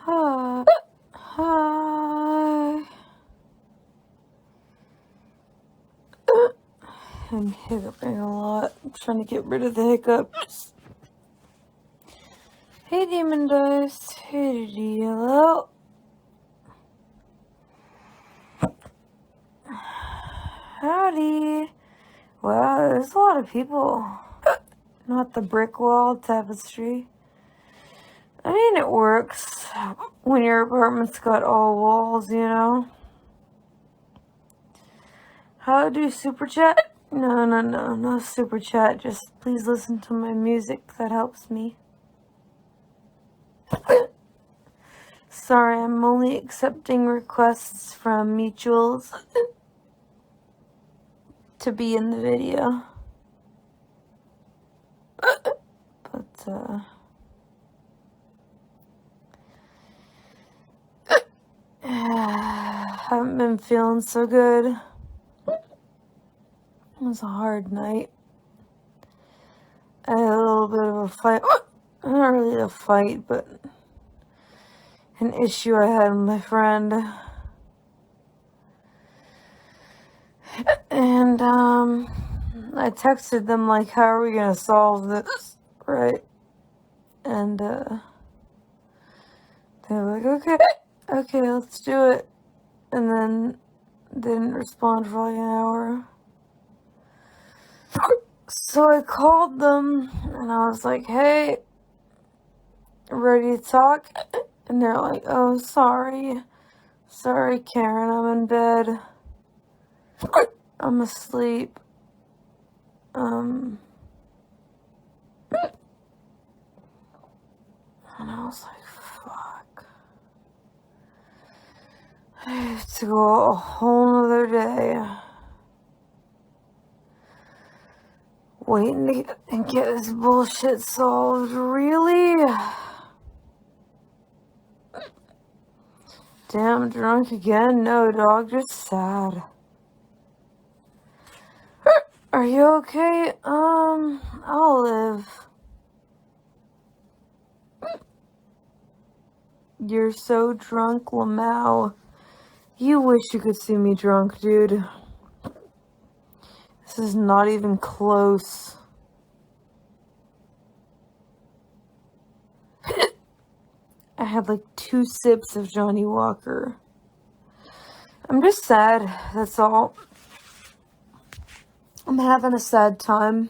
Hi. Hi. I'm hiccuping a lot. I'm trying to get rid of the hiccups. Hey, Demondice. Hey, hello. Howdy. Wow, there's a lot of people. Not the brick wall tapestry. I mean, it works when your apartment's got all walls, you know. How do super chat? No super chat. Just please listen to my music. That helps me. Sorry, I'm only accepting requests from mutuals to be in the video. But, haven't been feeling so good. It was a hard night. I had a little bit of a fight. Not really a fight, but an issue I had with my friend. And, I texted them, like, how are we gonna solve this, right? And, they were like, okay, let's do it. And then didn't respond for like an hour. So I called them, and I was like, hey, ready to talk? And they're like, oh, sorry, Karen, I'm in bed. I'm asleep. And I was like, fuck. I have to go a whole nother day waiting to get this bullshit solved. Really? Damn, drunk again? No, dog, just sad. Are you okay? I'll live. You're so drunk, Lamau. You wish you could see me drunk, dude. This is not even close. I had like 2 sips of Johnny Walker. I'm just sad, that's all. I'm having a sad time.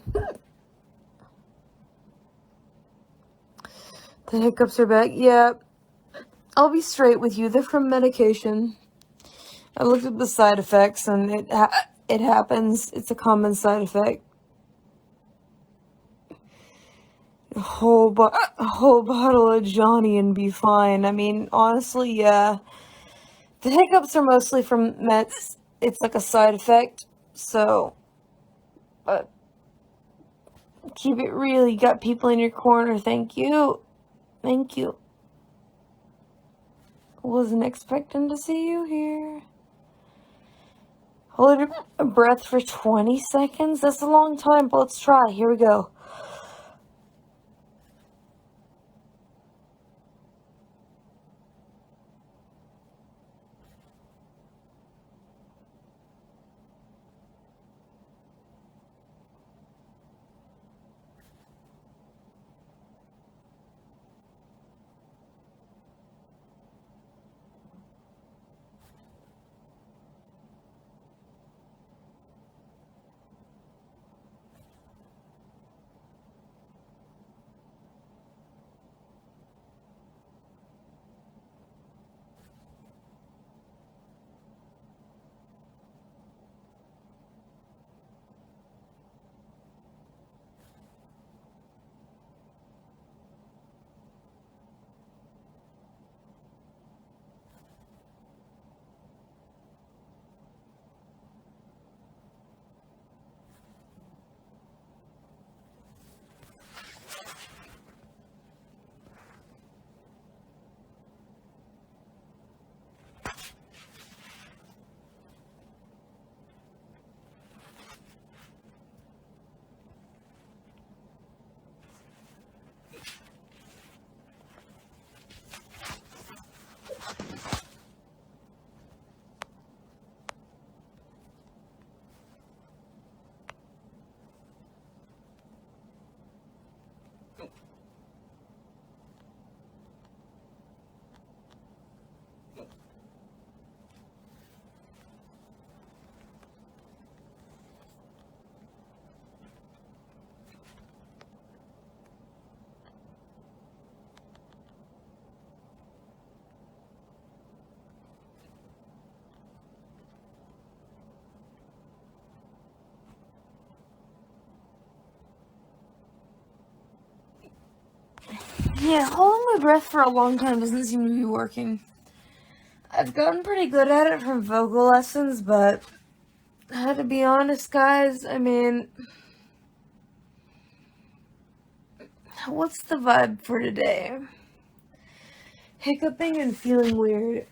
The hiccups are back. Yeah, I'll be straight with you. They're from medication. I looked at the side effects, and it happens. It's a common side effect. A whole bottle of Johnny and be fine. I mean, honestly, yeah. The hiccups are mostly from meds. It's like a side effect. So, but keep it real. You got people in your corner. Thank you. Thank you. Wasn't expecting to see you here. Hold your breath for 20 seconds. That's a long time, but let's try. Here we go. Yeah, holding my breath for a long time doesn't seem to be working. I've gotten pretty good at it from vocal lessons, but I had to be honest, guys. I mean, what's the vibe for today? Hiccuping and feeling weird.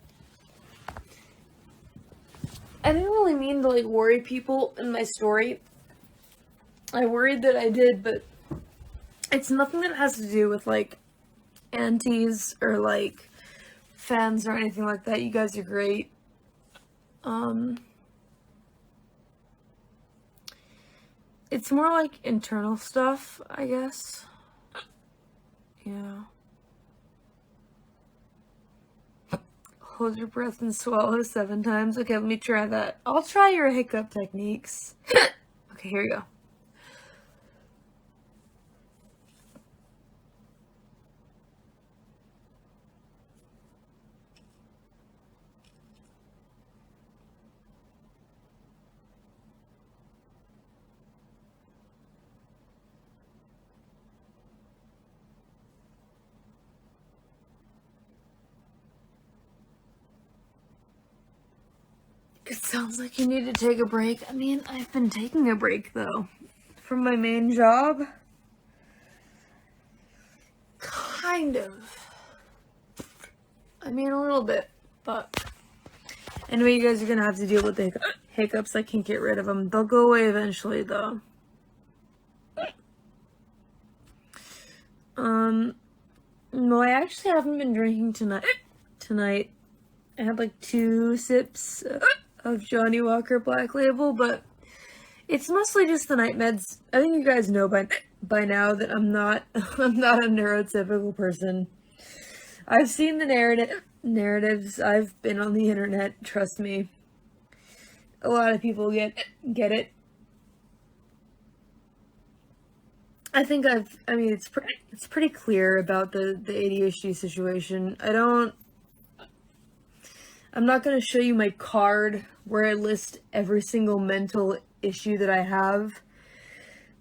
I didn't really mean to, like, worry people in my story. I worried that I did, but it's nothing that has to do with, like, aunties or, like, fans or anything like that. You guys are great. It's more like internal stuff, I guess. Yeah. Hold your breath and swallow 7 times. Okay, let me try that. I'll try your hiccup techniques. Okay, here we go. It sounds like you need to take a break. I mean, I've been taking a break, though, from my main job. Kind of. I mean, a little bit, but anyway, you guys are gonna have to deal with the hiccups. I can't get rid of them. They'll go away eventually, though. No, I actually haven't been drinking tonight. I had like 2 sips of Johnny Walker Black Label, but it's mostly just the night meds. I think you guys know by now that I'm not I'm not a neurotypical person. I've seen the narratives. I've been on the internet. Trust me. A lot of people get it. I think I mean, it's pretty clear about the ADHD situation. I'm not going to show you my card where I list every single mental issue that I have,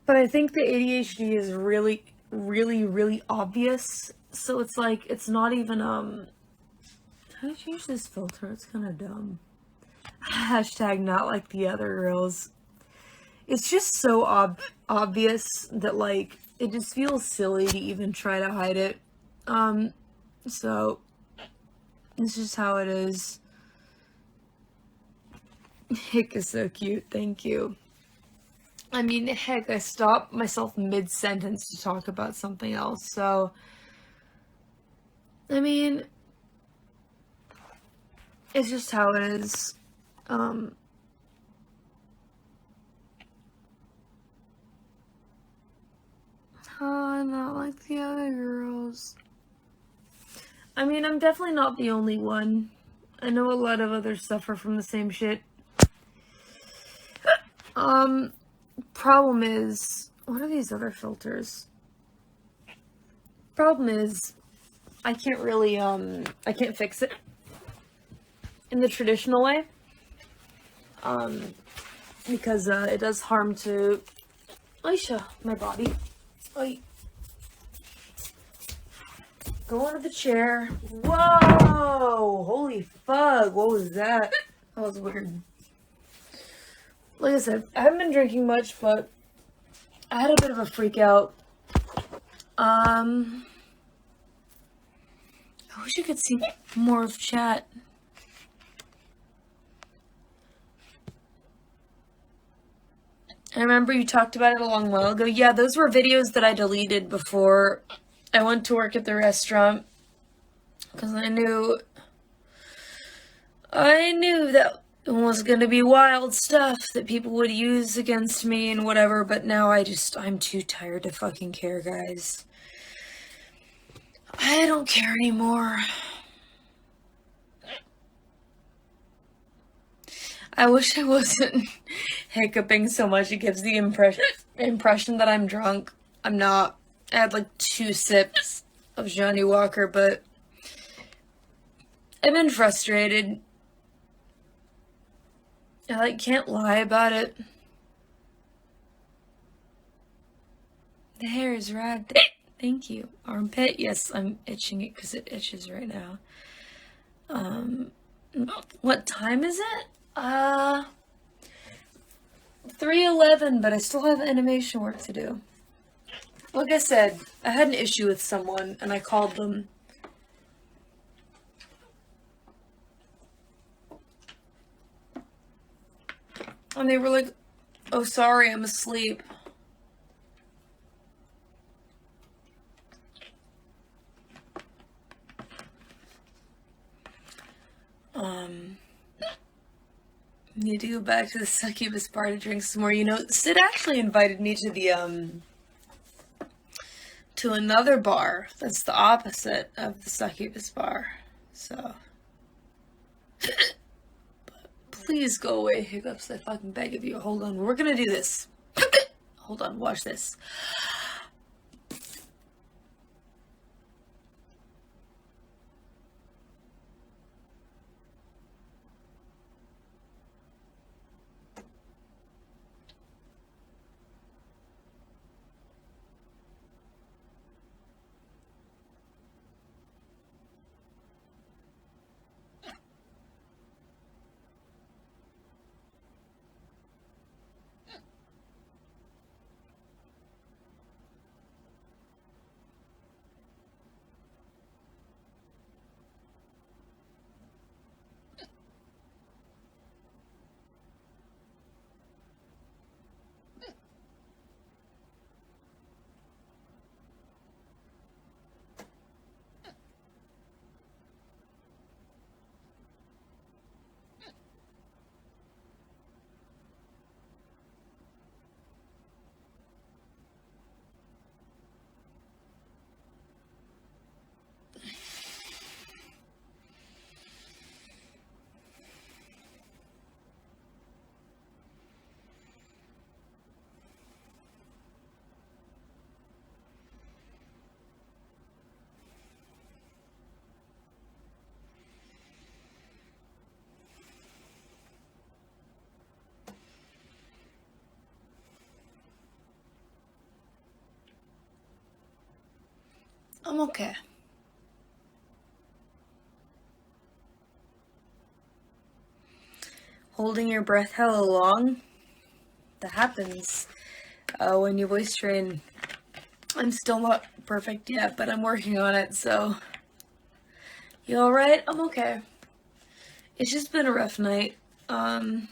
but I think the ADHD is really, really, really obvious. So it's like, it's not even, how do I change this filter? It's kind of dumb. Hashtag not like the other girls. It's just so obvious that, like, it just feels silly to even try to hide it. So it's just how it is. Hick is so cute, thank you. I mean, heck, I stopped myself mid-sentence to talk about something else, so, I mean, it's just how it is. Not like the other girls. I mean, I'm definitely not the only one. I know a lot of others suffer from the same shit. Problem is, what are these other filters? Problem is, I can't really, I can't fix it in the traditional way. Because, it does harm to, Aisha, my body. Oi. Go under the chair. Whoa! Holy fuck, what was that? That was weird. Like I said, I haven't been drinking much, but I had a bit of a freak out. I wish you could see more of chat. I remember you talked about it a long while ago. Yeah, those were videos that I deleted before I went to work at the restaurant. Because I knew that it was going to be wild stuff that people would use against me and whatever, but now I'm too tired to fucking care, guys. I don't care anymore. I wish I wasn't hiccuping so much. It gives the impression that I'm drunk. I'm not. I had like 2 sips of Johnny Walker, but I've been frustrated. I can't lie about it. The hair is right there. Thank you. Armpit, yes, I'm itching it because it itches right now. What time is it? 3:11, but I still have animation work to do. Like I said, I had an issue with someone, and I called them. And they were like, oh, sorry, I'm asleep. Need to go back to the succubus bar to drink some more. You know, Sid actually invited me to the, to another bar that's the opposite of the succubus bar. So. Please go away, hiccups. I fucking beg of you. Hold on. We're gonna do this. Hold on. Watch this. I'm okay. Holding your breath hella long? That happens when you voice train. I'm still not perfect yet, but I'm working on it, so. You alright? I'm okay. It's just been a rough night. God,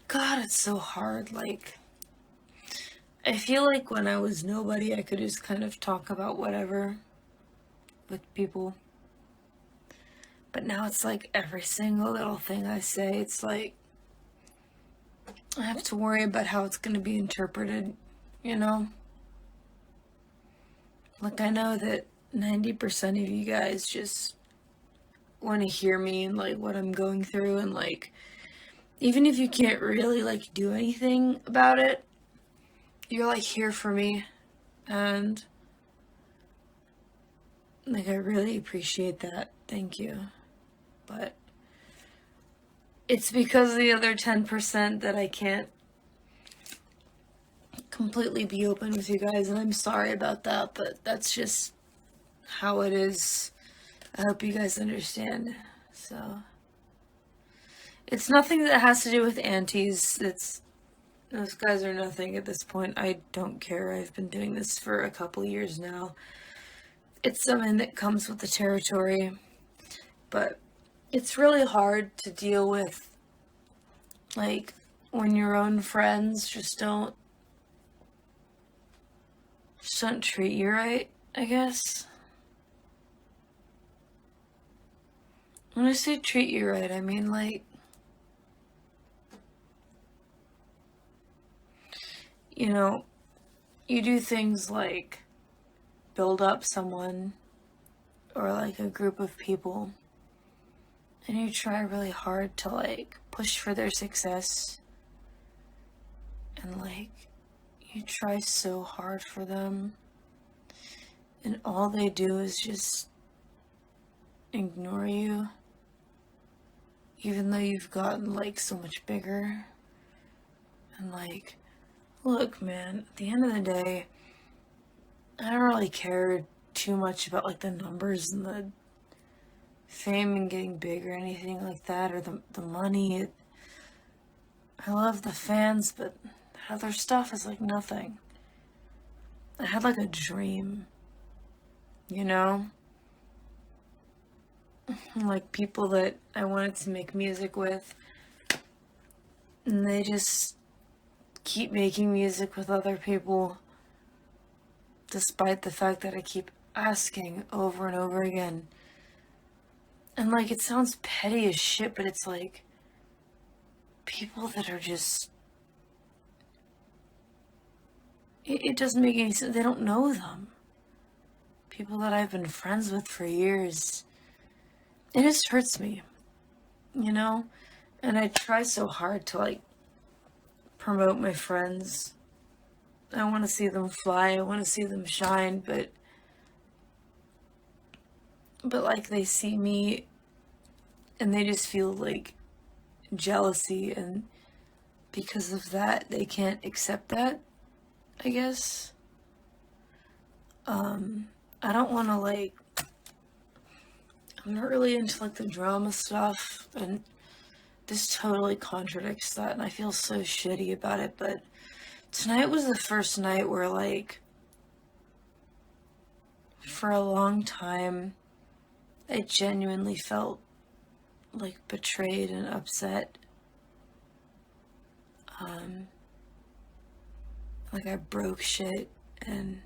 it's so hard. Like, I feel like when I was nobody, I could just kind of talk about whatever with people. But now it's like every single little thing I say, it's like I have to worry about how it's going to be interpreted, you know? Like, I know that 90% of you guys just want to hear me and, like, what I'm going through, and, like, even if you can't really, like, do anything about it, you're, like, here for me, and, like, I really appreciate that. Thank you. But it's because of the other 10% that I can't completely be open with you guys, and I'm sorry about that, but that's just how it is. I hope you guys understand. So it's nothing that has to do with aunties. Those guys are nothing at this point. I don't care. I've been doing this for a couple years now. It's something that comes with the territory, but it's really hard to deal with, like, when your own friends just don't treat you right, I guess. When I say treat you right, I mean, like, you know, you do things like build up someone or, like, a group of people, and you try really hard to, like, push for their success, and, like, you try so hard for them, and all they do is just ignore you, even though you've gotten, like, so much bigger. And, like, look, man, at the end of the day, I don't really care too much about like the numbers and the fame and getting big or anything like that, or the money. I love the fans, but other stuff is like nothing. I had like a dream, you know? Like people that I wanted to make music with, and they just keep making music with other people, despite the fact that I keep asking over and over again. And like, it sounds petty as shit, but it's like people that are just, it doesn't make any sense. They don't know them. People that I've been friends with for years. It just hurts me, you know? And I try so hard to like promote my friends. I want to see them fly. I want to see them shine, but like they see me and they just feel like jealousy, and because of that they can't accept that, I guess. I don't want to like, I'm not really into like the drama stuff, and this totally contradicts that, and I feel so shitty about it, but tonight was the first night where like for a long time I genuinely felt like betrayed and upset. Like I broke shit and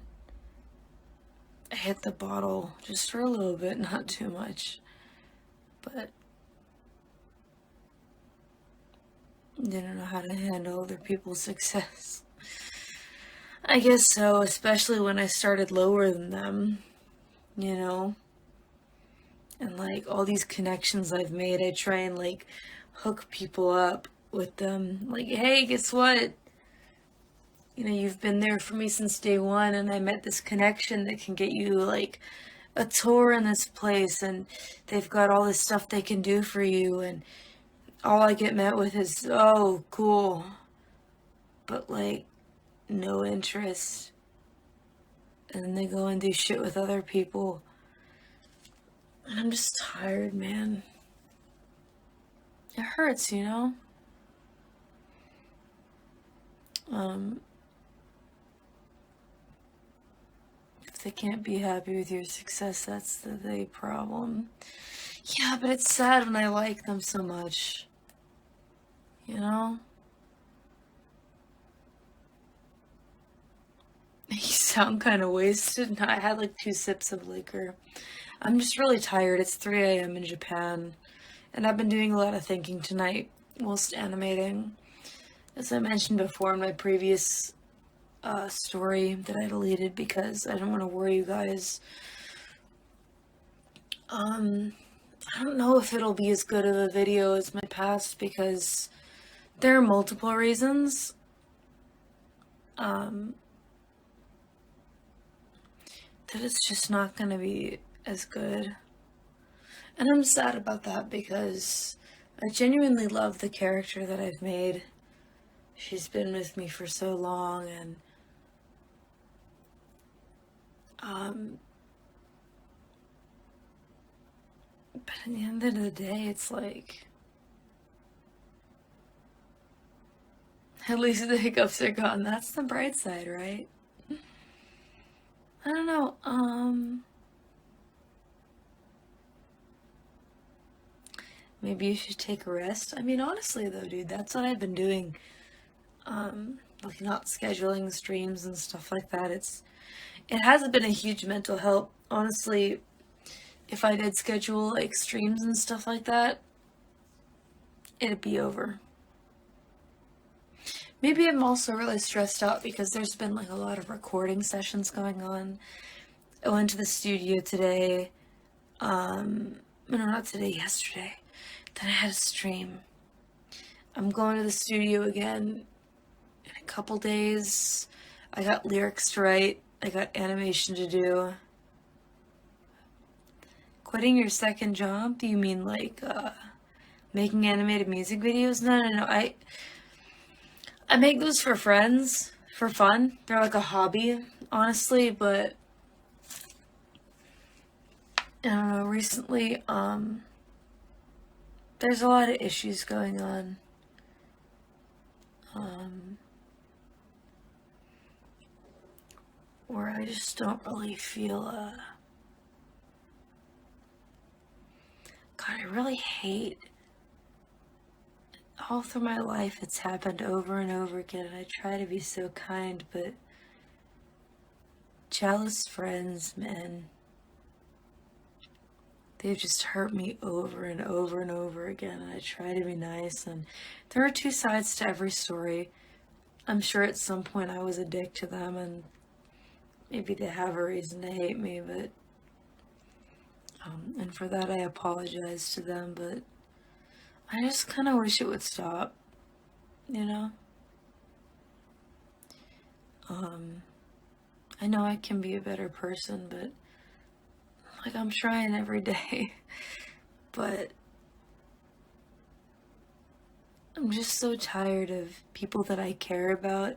I hit the bottle just for a little bit, not too much, but didn't know how to handle other people's success. I guess so, especially when I started lower than them, you know? And like all these connections I've made, I try and like hook people up with them. Like, hey, guess what? You know, you've been there for me since day one, and I met this connection that can get you like a tour in this place, and they've got all this stuff they can do for you, and all I get met with is, oh, cool. But like, no interest. And then they go and do shit with other people. And I'm just tired, man. It hurts, you know? If they can't be happy with your success, that's the problem. Yeah, but it's sad when I like them so much. You know? You sound kind of wasted. I had like 2 sips of liquor. I'm just really tired. It's 3 a.m. in Japan, and I've been doing a lot of thinking tonight whilst animating. As I mentioned before in my previous story that I deleted because I don't want to worry you guys. I don't know if it'll be as good of a video as my past because there are multiple reasons. That it's just not going to be as good. And I'm sad about that because I genuinely love the character that I've made. She's been with me for so long, and but at the end of the day, it's like, at least the hiccups are gone. That's the bright side, right? I don't know, maybe you should take a rest. I mean, honestly though, dude, that's what I've been doing. Like not scheduling streams and stuff like that. It hasn't been a huge mental help. Honestly, if I did schedule like streams and stuff like that, it'd be over. Maybe I'm also really stressed out because there's been like a lot of recording sessions going on. I went to the studio today. No, not today, yesterday. Then I had a stream. I'm going to the studio again in a couple days. I got lyrics to write. I got animation to do. Quitting your second job? Do you mean like making animated music videos? No. I make those for friends, for fun. They're like a hobby, honestly, but I don't know, recently, there's a lot of issues going on. Where I just don't really feel, God, I really hate, all through my life it's happened over and over again, and I try to be so kind, but jealous friends, man, they've just hurt me over and over and over again, and I try to be nice, and there are two sides to every story. I'm sure at some point I was a dick to them, and maybe they have a reason to hate me, but, and for that I apologize to them, but I just kind of wish it would stop, you know? I know I can be a better person, but, like, I'm trying every day, but I'm just so tired of people that I care about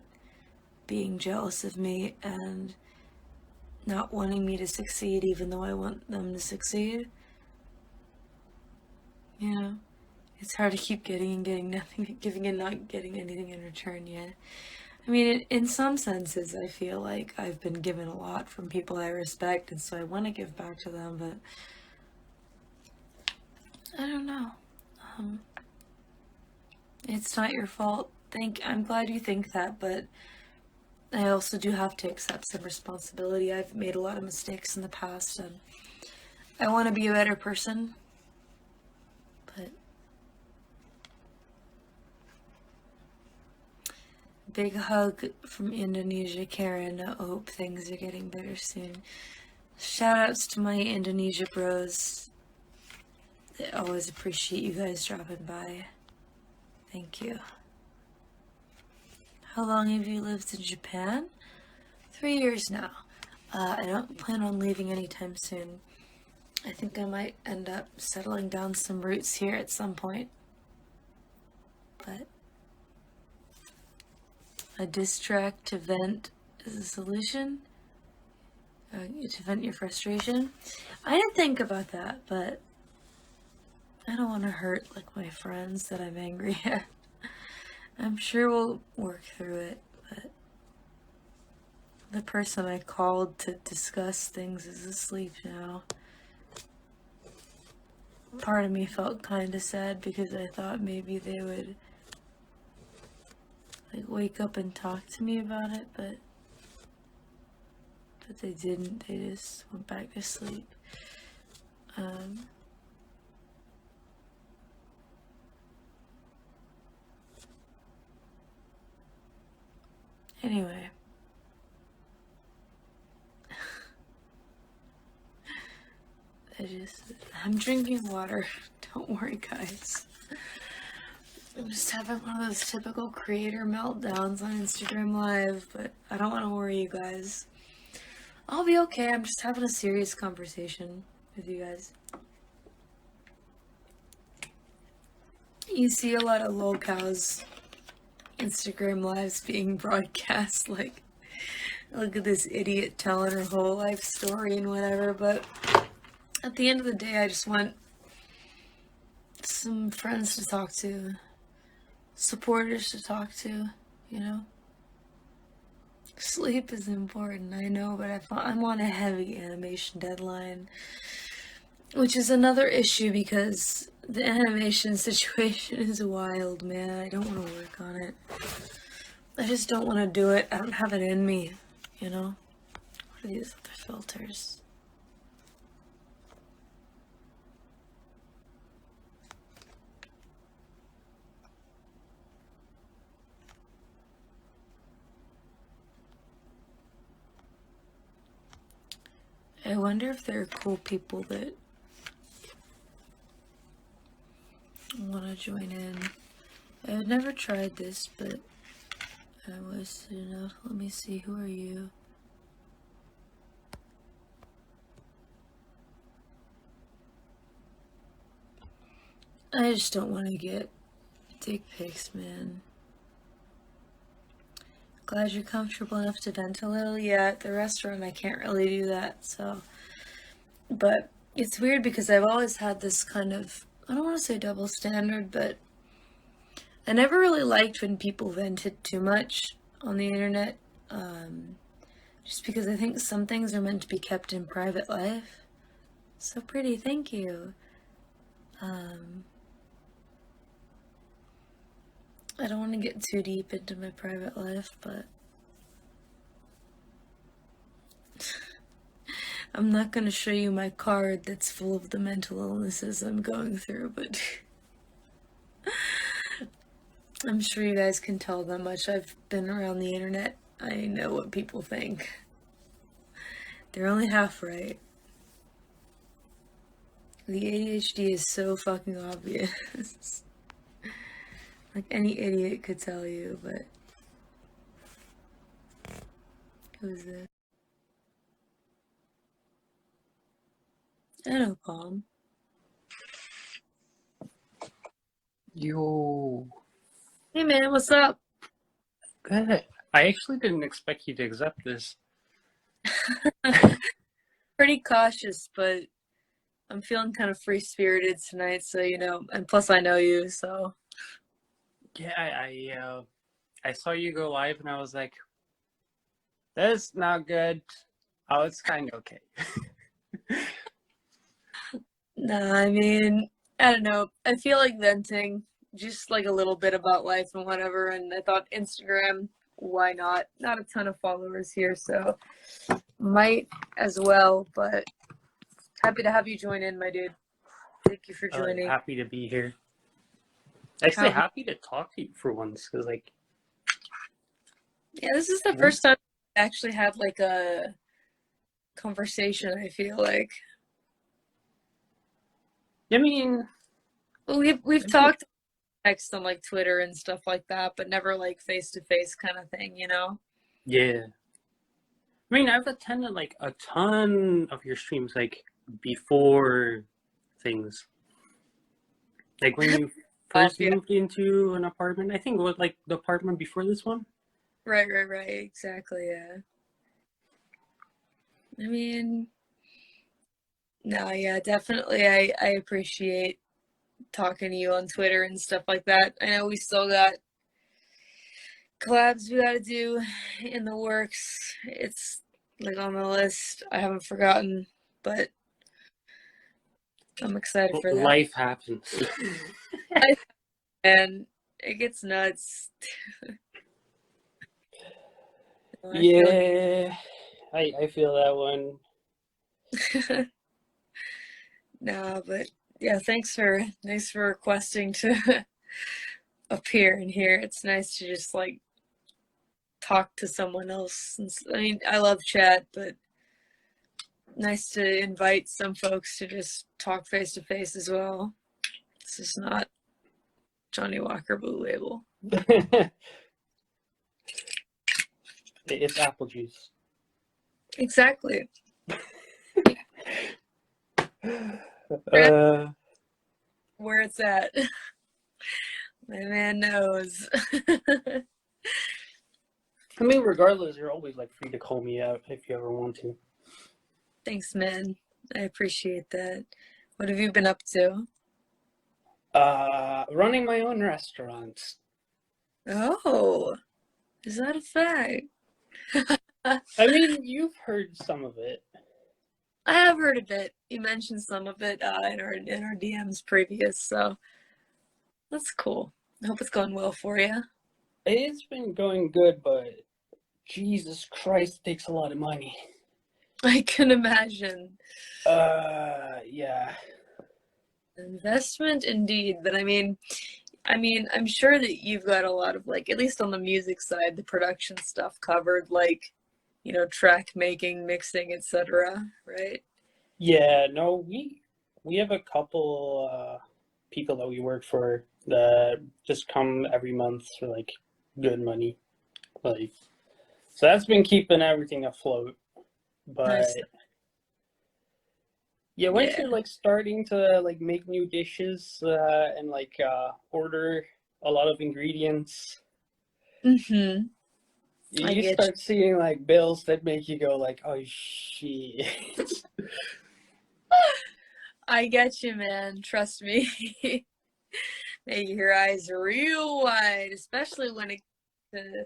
being jealous of me and not wanting me to succeed even though I want them to succeed. You know? It's hard to keep getting and getting nothing, giving and not getting anything in return yet. I mean, in some senses, I feel like I've been given a lot from people I respect, and so I want to give back to them, but I don't know. It's not your fault. I'm glad you think that, but I also do have to accept some responsibility. I've made a lot of mistakes in the past, and I want to be a better person, but big hug from Indonesia, Karen. I hope things are getting better soon. Shoutouts to my Indonesia bros. I always appreciate you guys dropping by. Thank you. How long have you lived in Japan? 3 years now. I don't plan on leaving anytime soon. I think I might end up settling down some roots here at some point. But a diss track to vent is a solution? To vent your frustration? I didn't think about that, but I don't want to hurt, like, my friends that I'm angry at. I'm sure we'll work through it, but the person I called to discuss things is asleep now. Part of me felt kind of sad because I thought maybe they would, like, wake up and talk to me about it, but they didn't. They just went back to sleep. Anyway. I'm drinking water. Don't worry, guys. I'm just having one of those typical creator meltdowns on Instagram Live, but I don't want to worry you guys. I'll be okay. I'm just having a serious conversation with you guys. You see a lot of lolcows Instagram Lives being broadcast, like, look at this idiot telling her whole life story and whatever, but at the end of the day, I just want some friends to talk to, supporters to talk to, you know? Sleep is important, I know, but I'm on a heavy animation deadline, which is another issue because the animation situation is wild, man. I don't want to work on it. I just don't want to do it. I don't have it in me, you know? What are these other filters? I wonder if there are cool people that want to join in. I've never tried this, but I wasted enough. Let me see. Who are you? I just don't want to get dick pics, man. Glad you're comfortable enough to vent a little. Yeah, at the restaurant I can't really do that, so. But It's weird because I've always had this kind of, I don't want to say double standard, but I never really liked when people vented too much on the internet. Um, just because I think some things are meant to be kept in private life. So pretty, thank you. Um, I don't want to get too deep into my private life, but I'm not going to show you my card that's full of the mental illnesses I'm going through, but I'm sure you guys can tell how much I've been around the internet. I know what people think. They're only half right. The ADHD is so fucking obvious. Like any idiot could tell you, but who's this? I know, Palm. Yo. Hey man, what's up? Good. I actually didn't expect you to accept this. Pretty cautious, but I'm feeling kind of free spirited tonight, so and plus I know you, so. Yeah, I saw you go live and I was like, that's not good. Oh, it's kind of okay. Nah, I mean, I don't know. I feel like venting, just like a little bit about life and whatever, and I thought Instagram, why not? Not a ton of followers here, so might as well, but happy to have you join in, my dude. Thank you for joining. Happy to be here. Actually, happy to talk to you for once, because, yeah, this is the first time I actually had, like, a conversation, I feel like. I mean... Well, we've talked text on, like, Twitter and stuff like that, but never, like, face-to-face kind of thing, you know? Yeah. I mean, I've attended, like, a ton of your streams, like, before things. Like, when you first moved into an apartment, I think it was, like, the apartment before this one? Right, exactly, yeah. I mean, no, yeah, definitely I appreciate talking to you on Twitter and stuff like that. I know we still got collabs we gotta do in the works. It's like on the list. I haven't forgotten, but I'm excited for that. Life happens. And it gets nuts. Yeah, I feel that one. Nah, but yeah, thanks for requesting to appear in here. It's nice to just like talk to someone else. I mean, I love chat, but nice to invite some folks to just talk face to face as well. This is not Johnny Walker Blue Label. It's apple juice. Exactly. Where it's at. My man knows. I mean, regardless, you're always like free to call me out if you ever want to. Thanks, man. I appreciate that. What have you been up to? Running my own restaurant. Oh, is that a fact? I mean, you've heard some of it. I have heard of it. You mentioned some of it in our DMs previous, so that's cool. I hope it's going well for you. It's been going good, but Jesus Christ, it takes a lot of money. I can imagine. Yeah. Investment indeed, but I mean, I'm sure that you've got a lot of like, at least on the music side, the production stuff covered, like, track making, mixing, etc. Right? Yeah. No, we have a couple people that we work for that just come every month for like good money, like. So that's been keeping everything afloat. But Nice. yeah, once you're like starting to like make new dishes and like order a lot of ingredients, Mm-hmm. you start seeing like bills that make you go like, oh shit. I get you, man. Trust me. Make your eyes real wide, especially when it comes to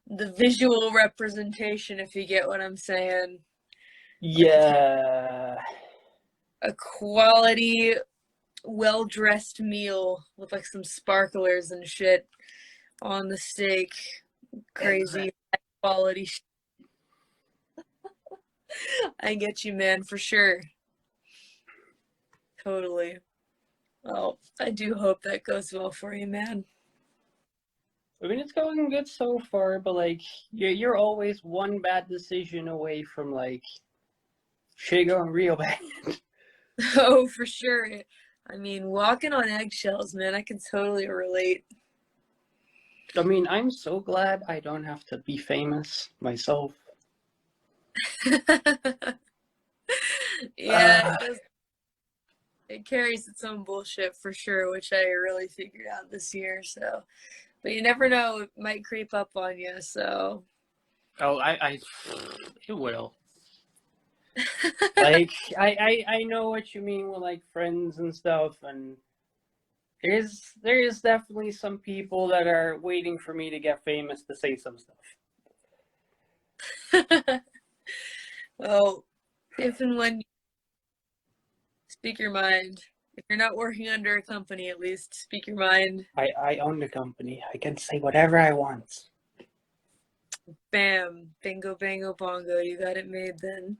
the visual representation, if you get what I'm saying. Yeah. A quality, well-dressed meal with like some sparklers and shit on the steak. Crazy quality. I get you, man, for sure. Totally. Well, I do hope that goes well for you, man. I mean, it's going good so far, but like, you're always one bad decision away from like shit going real bad. Oh, for sure. I mean, walking on eggshells, man, I can totally relate. I mean, I'm so glad I don't have to be famous myself. Yeah, it does. It carries its own bullshit for sure, which I really figured out this year. So, but you never know, it might creep up on you. So, Oh, it will. Like, I know what you mean with like friends and stuff, and there is definitely some people that are waiting for me to get famous to say some stuff. well, if and when you speak your mind, if you're not working under a company, at least speak your mind. I own the company. I can say whatever I want. Bam, bingo, bango, bongo. You got it made then.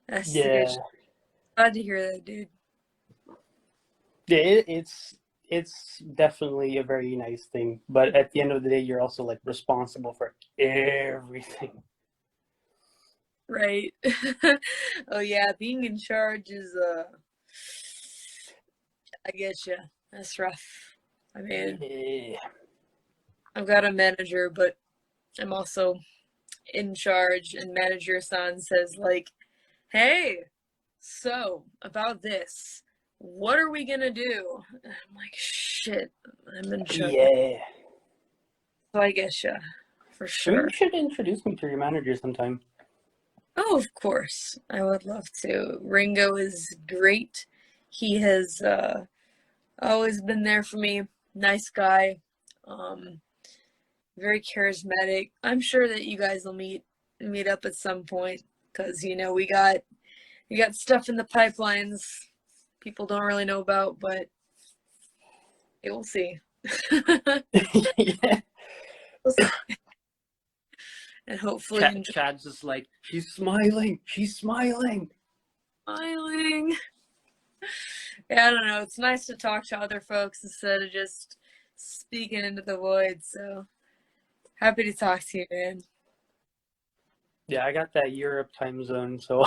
That's the good Yeah. shit. Glad to hear that, dude. Yeah, it's definitely a very nice thing, but at the end of the day, you're also like responsible for everything. Right. Oh yeah, being in charge is I get you. That's rough. I mean, Yeah. I've got a manager, but I'm also in charge, and manager san says like, "Hey, so about this, what are we gonna do?" And I'm like, "Shit, I'm in charge." Yeah. So I get you, for I mean, sure. you should introduce me to your manager sometime. Oh, of course. I would love to. Ringo is great. He has always been there for me. Nice guy. Um, very charismatic. I'm sure that you guys will meet up at some point because we got stuff in the pipelines people don't really know about, but it will see. Yeah. We'll see. And hopefully Chad's just like, she's smiling. She's smiling. smiling. Yeah, I don't know. It's nice to talk to other folks instead of just speaking into the void. So happy to talk to you, man. Yeah, I got that Europe time zone, so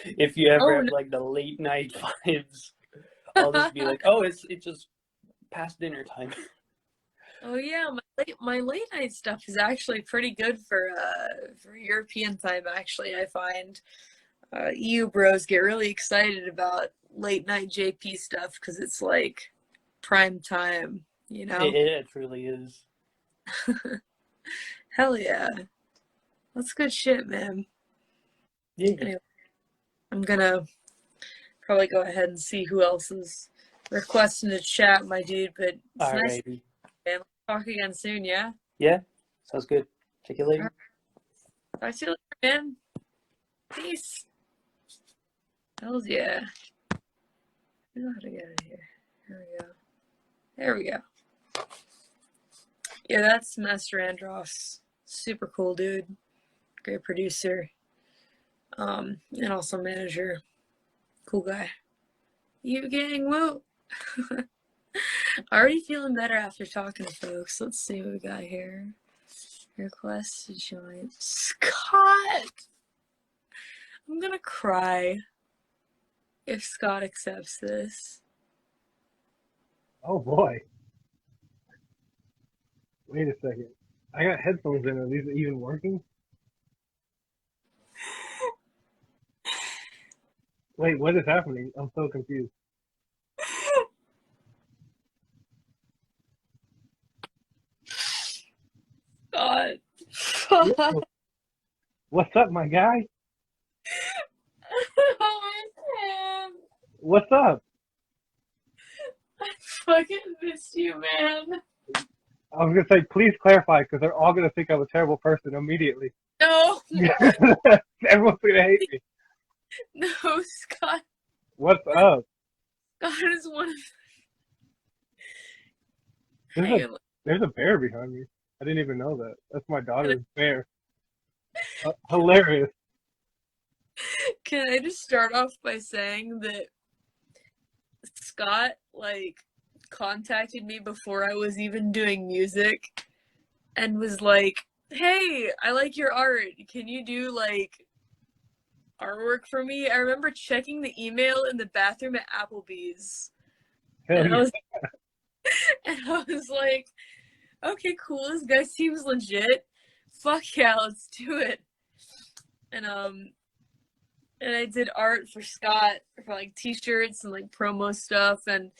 if you ever Oh have no. like the late night vibes, I'll just be like, oh, it's just past dinner time. Oh yeah, my late night stuff is actually pretty good for European time. Actually, I find EU bros get really excited about late night JP stuff because it's like prime time, you know? It truly is. Hell yeah, that's good shit, man. Yeah. Anyway, I'm gonna probably go ahead and see who else is requesting to chat, my dude. But it's nice, Alrighty. man. Let's talk again soon, yeah. Yeah, sounds good. Take you later. Talk to you later, man. Peace. Hells yeah. I know how to get out of here. Here we go. There we go. Yeah, that's Master Andros. Super cool dude. Great producer. And also manager. Cool guy. You gang woo. Already feeling better after talking to folks. Let's see what we got here. Request to join. Scott! I'm gonna cry if Scott accepts this. Oh boy. Wait a second. I got headphones in. Are these even working? Wait, what is happening? I'm so confused. Scott. What's up, my guy? What's up? I fucking missed you, man. I was gonna say, please clarify, because they're all gonna think I'm a terrible person immediately. No, Everyone's gonna hate me. no, Scott. What's up? Scott is one of. There's Hang a on. there's a bear behind me. I didn't even know that. That's my daughter's bear. Hilarious. Can I just start off by saying that Scott, like, contacted me before I was even doing music and was like, hey, I like your art. Can you do, like, artwork for me? I remember checking the email in the bathroom at Applebee's. Hell And I yeah. was, and I was like, okay, cool. This guy seems legit. Fuck yeah, let's do it. And I did art for Scott for like t-shirts and like promo stuff, and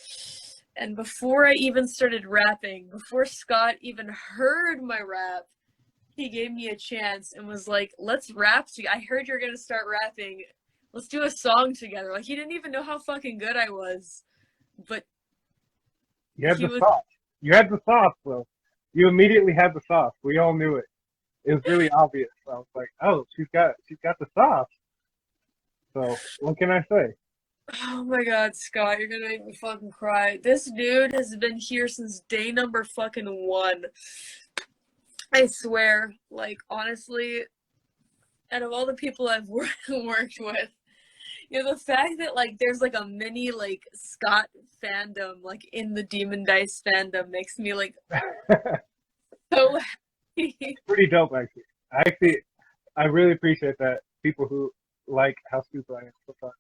before I even started rapping, before Scott even heard my rap, he gave me a chance and was like, let's rap together. I heard you're gonna start rapping. Let's do a song together. Like, he didn't even know how fucking good I was. But You had he the was sauce. You had the sauce, bro. You immediately had the sauce. We all knew it. It was really obvious. I was like, oh, she's got the sauce. So what can I say? oh my god, Scott, you're gonna make me fucking cry. This dude has been here since day number fucking 1. I swear, like, honestly, out of all the people I've worked with, you know, the fact that, like, there's, like, a mini, like, Scott fandom, like, in the Demondice fandom makes me, like, so happy. Pretty dope, actually. I really appreciate that. People who like how stupid I am sometimes,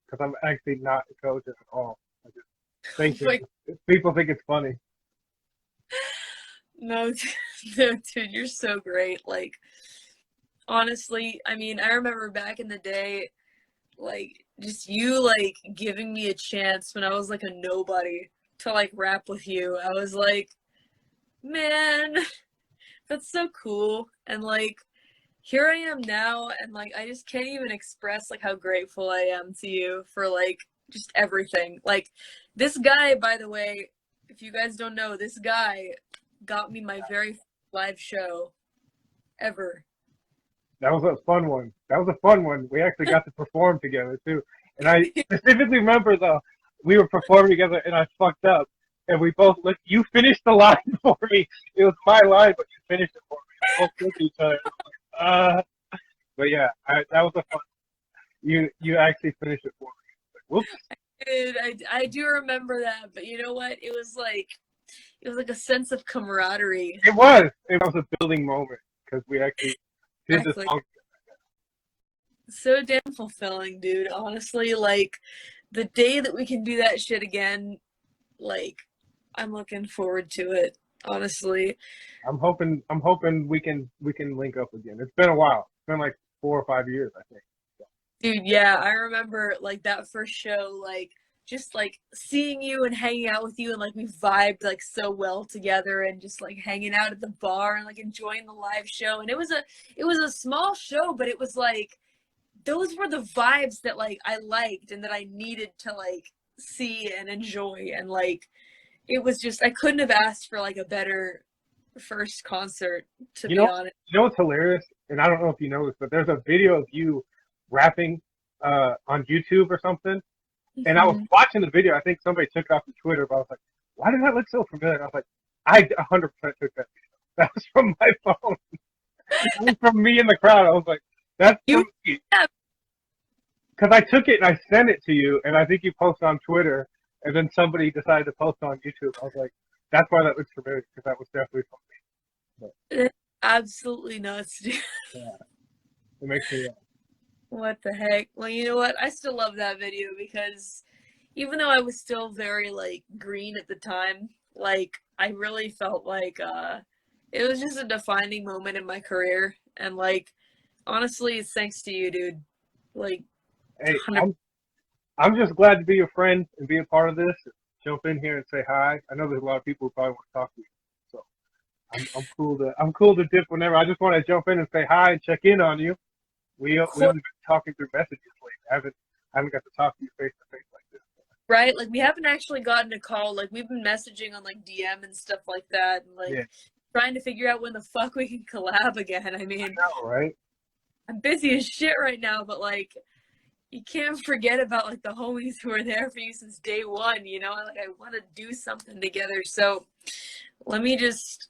because I'm actually not intelligent at all. I just think Like, people think it's funny. no, no, dude, you're so great. Like, honestly, I mean, I remember back in the day, like, just you, like, giving me a chance when I was, like, a nobody to, like, rap with you. I was like, man, that's so cool. And, like, here I am now, and, like, I just can't even express, like, how grateful I am to you for, like, just everything. Like, this guy, by the way, if you guys don't know, this guy got me my very live show ever. That was a fun one. That was a fun one. We actually got to perform together too. And I specifically remember though, we were performing together and I fucked up. And we both looked, you finished the line for me. It was my line, but you finished it for me. We both looked at each other. But yeah, that was a fun. You actually finished it for me. Whoops. Dude, I do remember that, but you know what? It was like a sense of camaraderie. It was. It was a building moment because we actually did the Exactly. song. So damn fulfilling, dude. Honestly, like, the day that we can do that shit again, like, I'm looking forward to it. Honestly, I'm hoping we can link up again. It's been a while. It's been like 4 or 5 years, I think. dude, yeah, I remember like that first show, like, just like seeing you and hanging out with you, and like we vibed like so well together, and just like hanging out at the bar and like enjoying the live show. And it was a small show, but it was like those were the vibes that like I liked and that I needed to like see and enjoy. And like it was just, I couldn't have asked for like a better first concert, to You be know, honest. you know what's hilarious? And I don't know if you know this, but there's a video of you rapping on YouTube or something. And I was Mhm. watching the video. I think somebody took it off of Twitter, but I was like, why does that look so familiar? And I was like, I 100% took that video. That was from my phone. It was from me in the crowd. I was like, that's You from me. yeah, Because I took it and I sent it to you, and I think you posted on Twitter, and then somebody decided to post on YouTube. I was like, that's why that looks familiar, because that was definitely from me. it's absolutely nuts, dude. But yeah, it makes me laugh. What the heck? Well, you know what? I still love that video because even though I was still very like green at the time, like I really felt like it was just a defining moment in my career. And like honestly, it's thanks to you, dude. Like Hey, 100. I'm just glad to be your friend and be a part of this. Jump in here and say hi. I know there's a lot of people who probably want to talk to you, so I'm cool to dip whenever. I just want to jump in and say hi and check in on you. We only been talking through messages lately. I haven't got to talk to you face to face like this. So right? Like, we haven't actually gotten a call. Like, we've been messaging on, like, DM and stuff like that, and, like, trying to figure out when the fuck we can collab again. I mean, know, right? I'm busy as shit right now, but, like, you can't forget about, like, the homies who are there for you since day one, you know? Like, I want to do something together, so let me just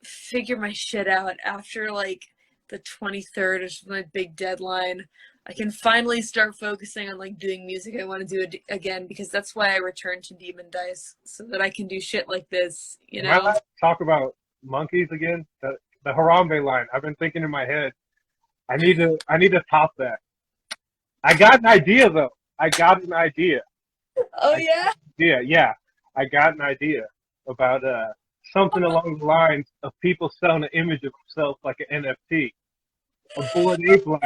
figure my shit out after, like, the 23rd is my big deadline. I can finally start focusing on, like, doing music I want to do again, because that's why I returned to Demondice, so that I can do shit like this, you Am I know? allowed to talk about monkeys again? The Harambe line. I've been thinking in my head. I need to top that. I got an idea though. I got an idea. Oh, yeah? Yeah. I got an idea about something along the lines of people selling an image of themselves like an NFT. A Bored Ape line.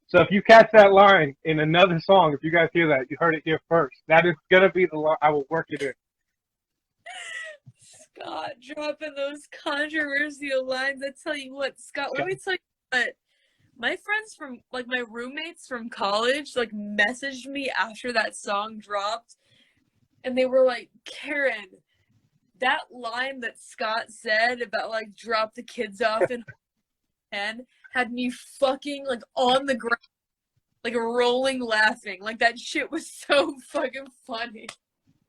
So if you catch that line in another song, if you guys hear that, you heard it here first. That is gonna be the line. I will work it in. Scott dropping those controversial lines. I tell you what, Scott, let me tell you what. My friends from, like, my roommates from college, like, messaged me after that song dropped, and they were like, Karen, that line that Scott said about, like, drop the kids off in 10 had me fucking, like, on the ground, like, rolling laughing. Like, that shit was so fucking funny.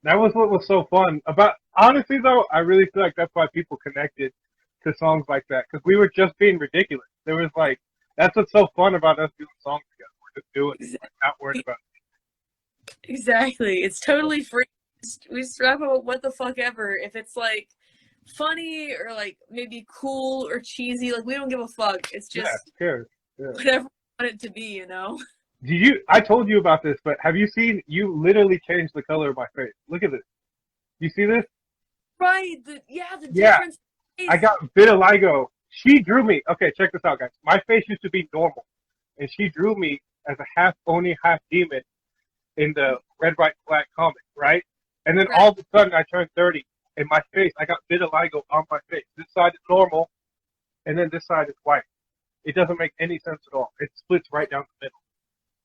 That was what was so fun about. Honestly, though, I really feel like that's why people connected to songs like that because we were just being ridiculous. There was like that's what's so fun about us doing songs together. We're just doing it, like, not worried about it. Exactly. It's totally free. We just rap about what the fuck ever. If it's, like, funny or, like, maybe cool or cheesy, like, we don't give a fuck. It's just Yeah. whatever we want it to be, you know? I told you about this, but have you seen? You literally changed the color of my face. Look at this. You see this? Right. The Yeah. difference. I got vitiligo. She drew me. Okay, check this out, guys. My face used to be normal, and she drew me as a half Oni, half demon in the Red, White, Black comic, right? And then all of a sudden, I turned 30, and my face, I got vitiligo on my face. This side is normal, and then this side is white. It doesn't make any sense at all. It splits right down the middle.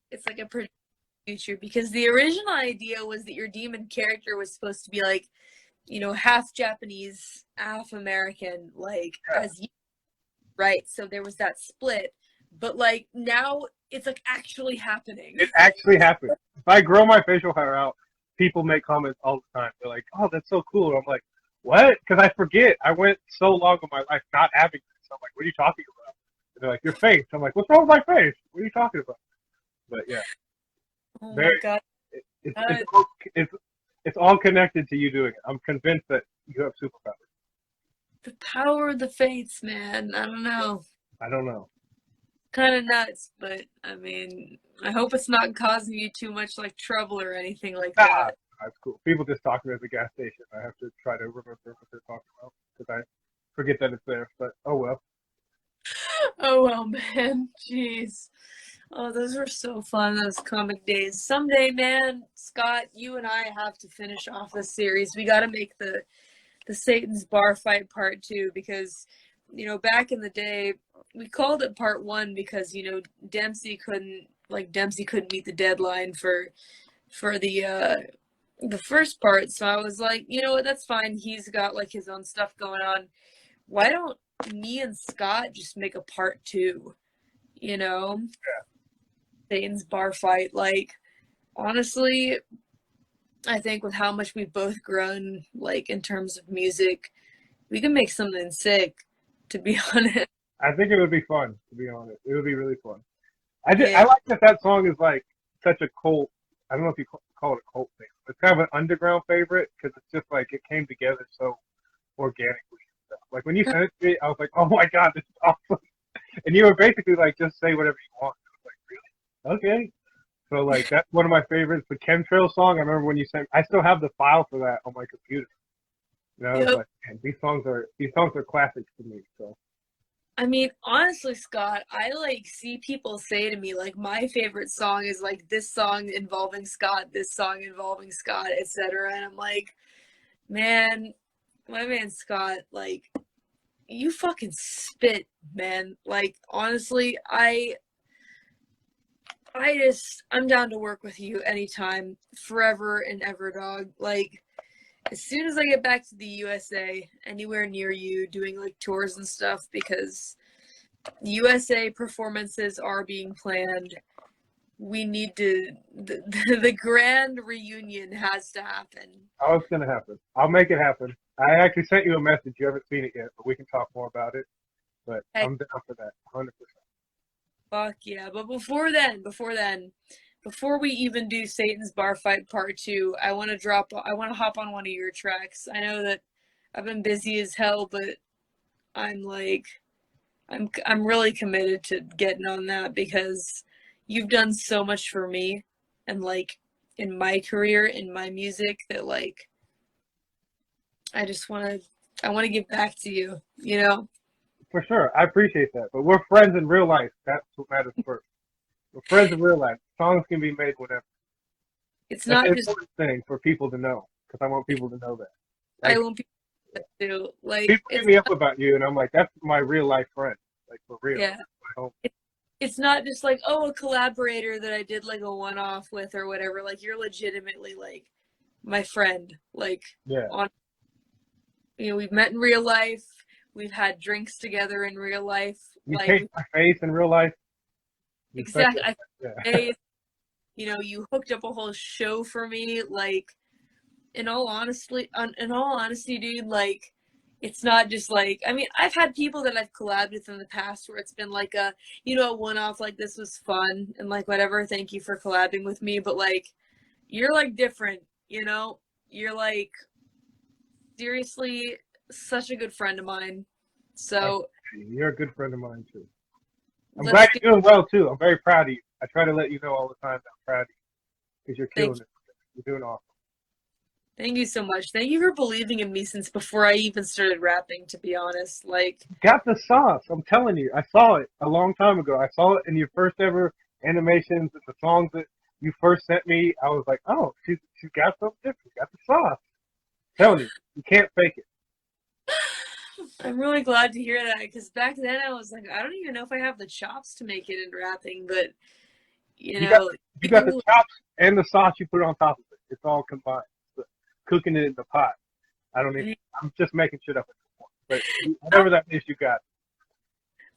It's like a future, because the original idea was that your demon character was supposed to be, like, you know, half Japanese, half American, like, as you, right? So there was that split, but, like, now it's, like, actually happening. It actually happened. If I grow my facial hair out, people make comments all the time. They're like, "Oh, that's so cool." I'm like, "What?" Because I forget. I went so long of my life not having this. I'm like, "What are you talking about?" And they're like, "Your face." I'm like, "What's wrong with my face? What are you talking about?" But yeah, Oh my god. it's all connected to you doing it. I'm convinced that you have superpowers. The power of the fates, man. I don't know. I don't know. Kind of nuts, but I mean, I hope it's not causing you too much, like, trouble or anything like that. That's cool. People just talk to me at the gas station. I have to try to remember what they're talking about because I forget that it's there. But oh well. Oh well, man. Jeez. Oh, those were so fun, those comic days. Someday, man, Scott, you and I have to finish off this series. We got to make the Satan's Bar Fight Part 2, because, you know, back in the day, we called it Part 1 because, you know, Dempsey couldn't meet the deadline for the first part. So I was like, you know what, that's fine. He's got, like, his own stuff going on. Why don't me and Scott just make a Part 2? You know? Yeah. Satan's Bar Fight. Like, honestly, I think with how much we've both grown, like, in terms of music, we can make something sick, to be honest. I think it would be fun, to be honest. It would be really fun. I like that song is, like, such a cult. I don't know if you call it a cult thing. It's kind of an underground favorite because it's just, like, it came together so organically. Like, when you sent it to me, I was like, oh my god, this is awesome. And you were basically like, just say whatever you want. I was like, really? Okay. So, like, that's one of my favorites. The Chemtrail song, I remember when you sent, I still have the file for that on my computer. You know, I was like, man, these songs are classics to me. So. I mean, honestly, Scott, I, like, see people say to me, like, my favorite song is, like, this song involving Scott, this song involving Scott, etc. And I'm like, man, my man Scott, like, you fucking spit, man. Like, honestly, I'm down to work with you anytime, forever and ever, dog. Like, as soon as I get back to the USA, anywhere near you, doing like tours and stuff, because USA performances are being planned. We need to, the grand reunion has to happen. Oh, it's gonna happen. I'll make it happen. I actually sent you a message. You haven't seen it yet, but we can talk more about it. But Heck, I'm down for that, 100%. fuck yeah. But before then, before we even do Satan's Bar Fight Part 2, I want to hop on one of your tracks. I know that I've been busy as hell, but I'm like, I'm really committed to getting on that because you've done so much for me and like in my career, in my music, that like I just want to give back to you, you know? For sure, I appreciate that. But we're friends in real life. That's what matters first. We're friends in real life. Songs can be made whenever. It's That's not an just important thing for people to know, because I want people to know that. Like, I want people to like people hit it's me up about you, and I'm like, that's my real life friend. Like, for real. yeah. My home. It's not just like, oh, a collaborator that I did like a one-off with or whatever. Like, you're legitimately like my friend. Like, Yeah. on, we've met in real life. We've had drinks together in real life. You Like, changed my face in real life. You exactly. yeah. You hooked up a whole show for me. Like, in all honesty, dude, like, it's not just like, I mean, I've had people that I've collabed with in the past where it's been like a one-off, like, this was fun and like whatever, thank you for collabing with me, but like, you're like different, you're like seriously such a good friend of mine. So You're a good friend of mine too. I'm let's glad do you're doing well too. I'm very proud of you. I try to let you know all the time that I'm proud of you because you're thank killing it. You're doing awesome. thank you so much. Thank you for believing in me since before I even started rapping, to be honest. Like, Got the sauce. I'm telling you. I saw it a long time ago. I saw it in your first ever animations and the songs that you first sent me. I was like, oh, she's got something different. She's got the sauce. I'm telling you can't fake it. I'm really glad to hear that because back then I was like, I don't even know if I have the chops to make it in rapping, but you You got know, you got the you, chops and the sauce you put on top of it. It's all combined. But cooking it in the pot. I don't even. I'm just making shit up at this point. But whatever that is, you got.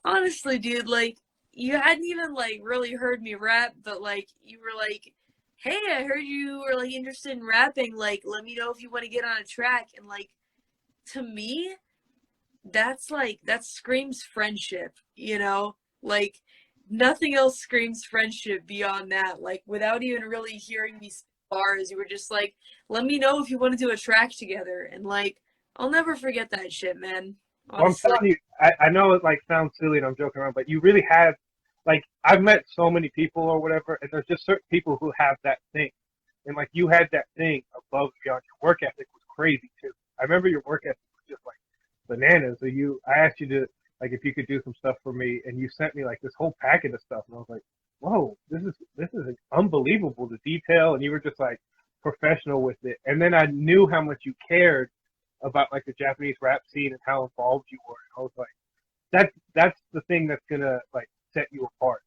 honestly, dude, like you hadn't even like really heard me rap, but like you were like, hey, I heard you were like interested in rapping. Like, let me know if you want to get on a track. And like to me, that screams friendship, like nothing else screams friendship beyond that. Like without even really hearing these bars, you were just like, let me know if you want to do a track together. And like, I'll never forget that shit, man. Well, I'm Honestly. telling you, I know it like sounds silly and I'm joking around, but you really have, like, I've met so many people or whatever, and there's just certain people who have that thing, and like you had that thing above and beyond. Your work ethic was crazy too. I remember your work ethic was just like bananas. So I asked you to like if you could do some stuff for me, and you sent me like this whole packet of stuff, and I was like, whoa, this is unbelievable, the detail, and you were just like professional with it, and then I knew how much you cared about like the Japanese rap scene and how involved you were. And I was like, that's the thing that's gonna like set you apart.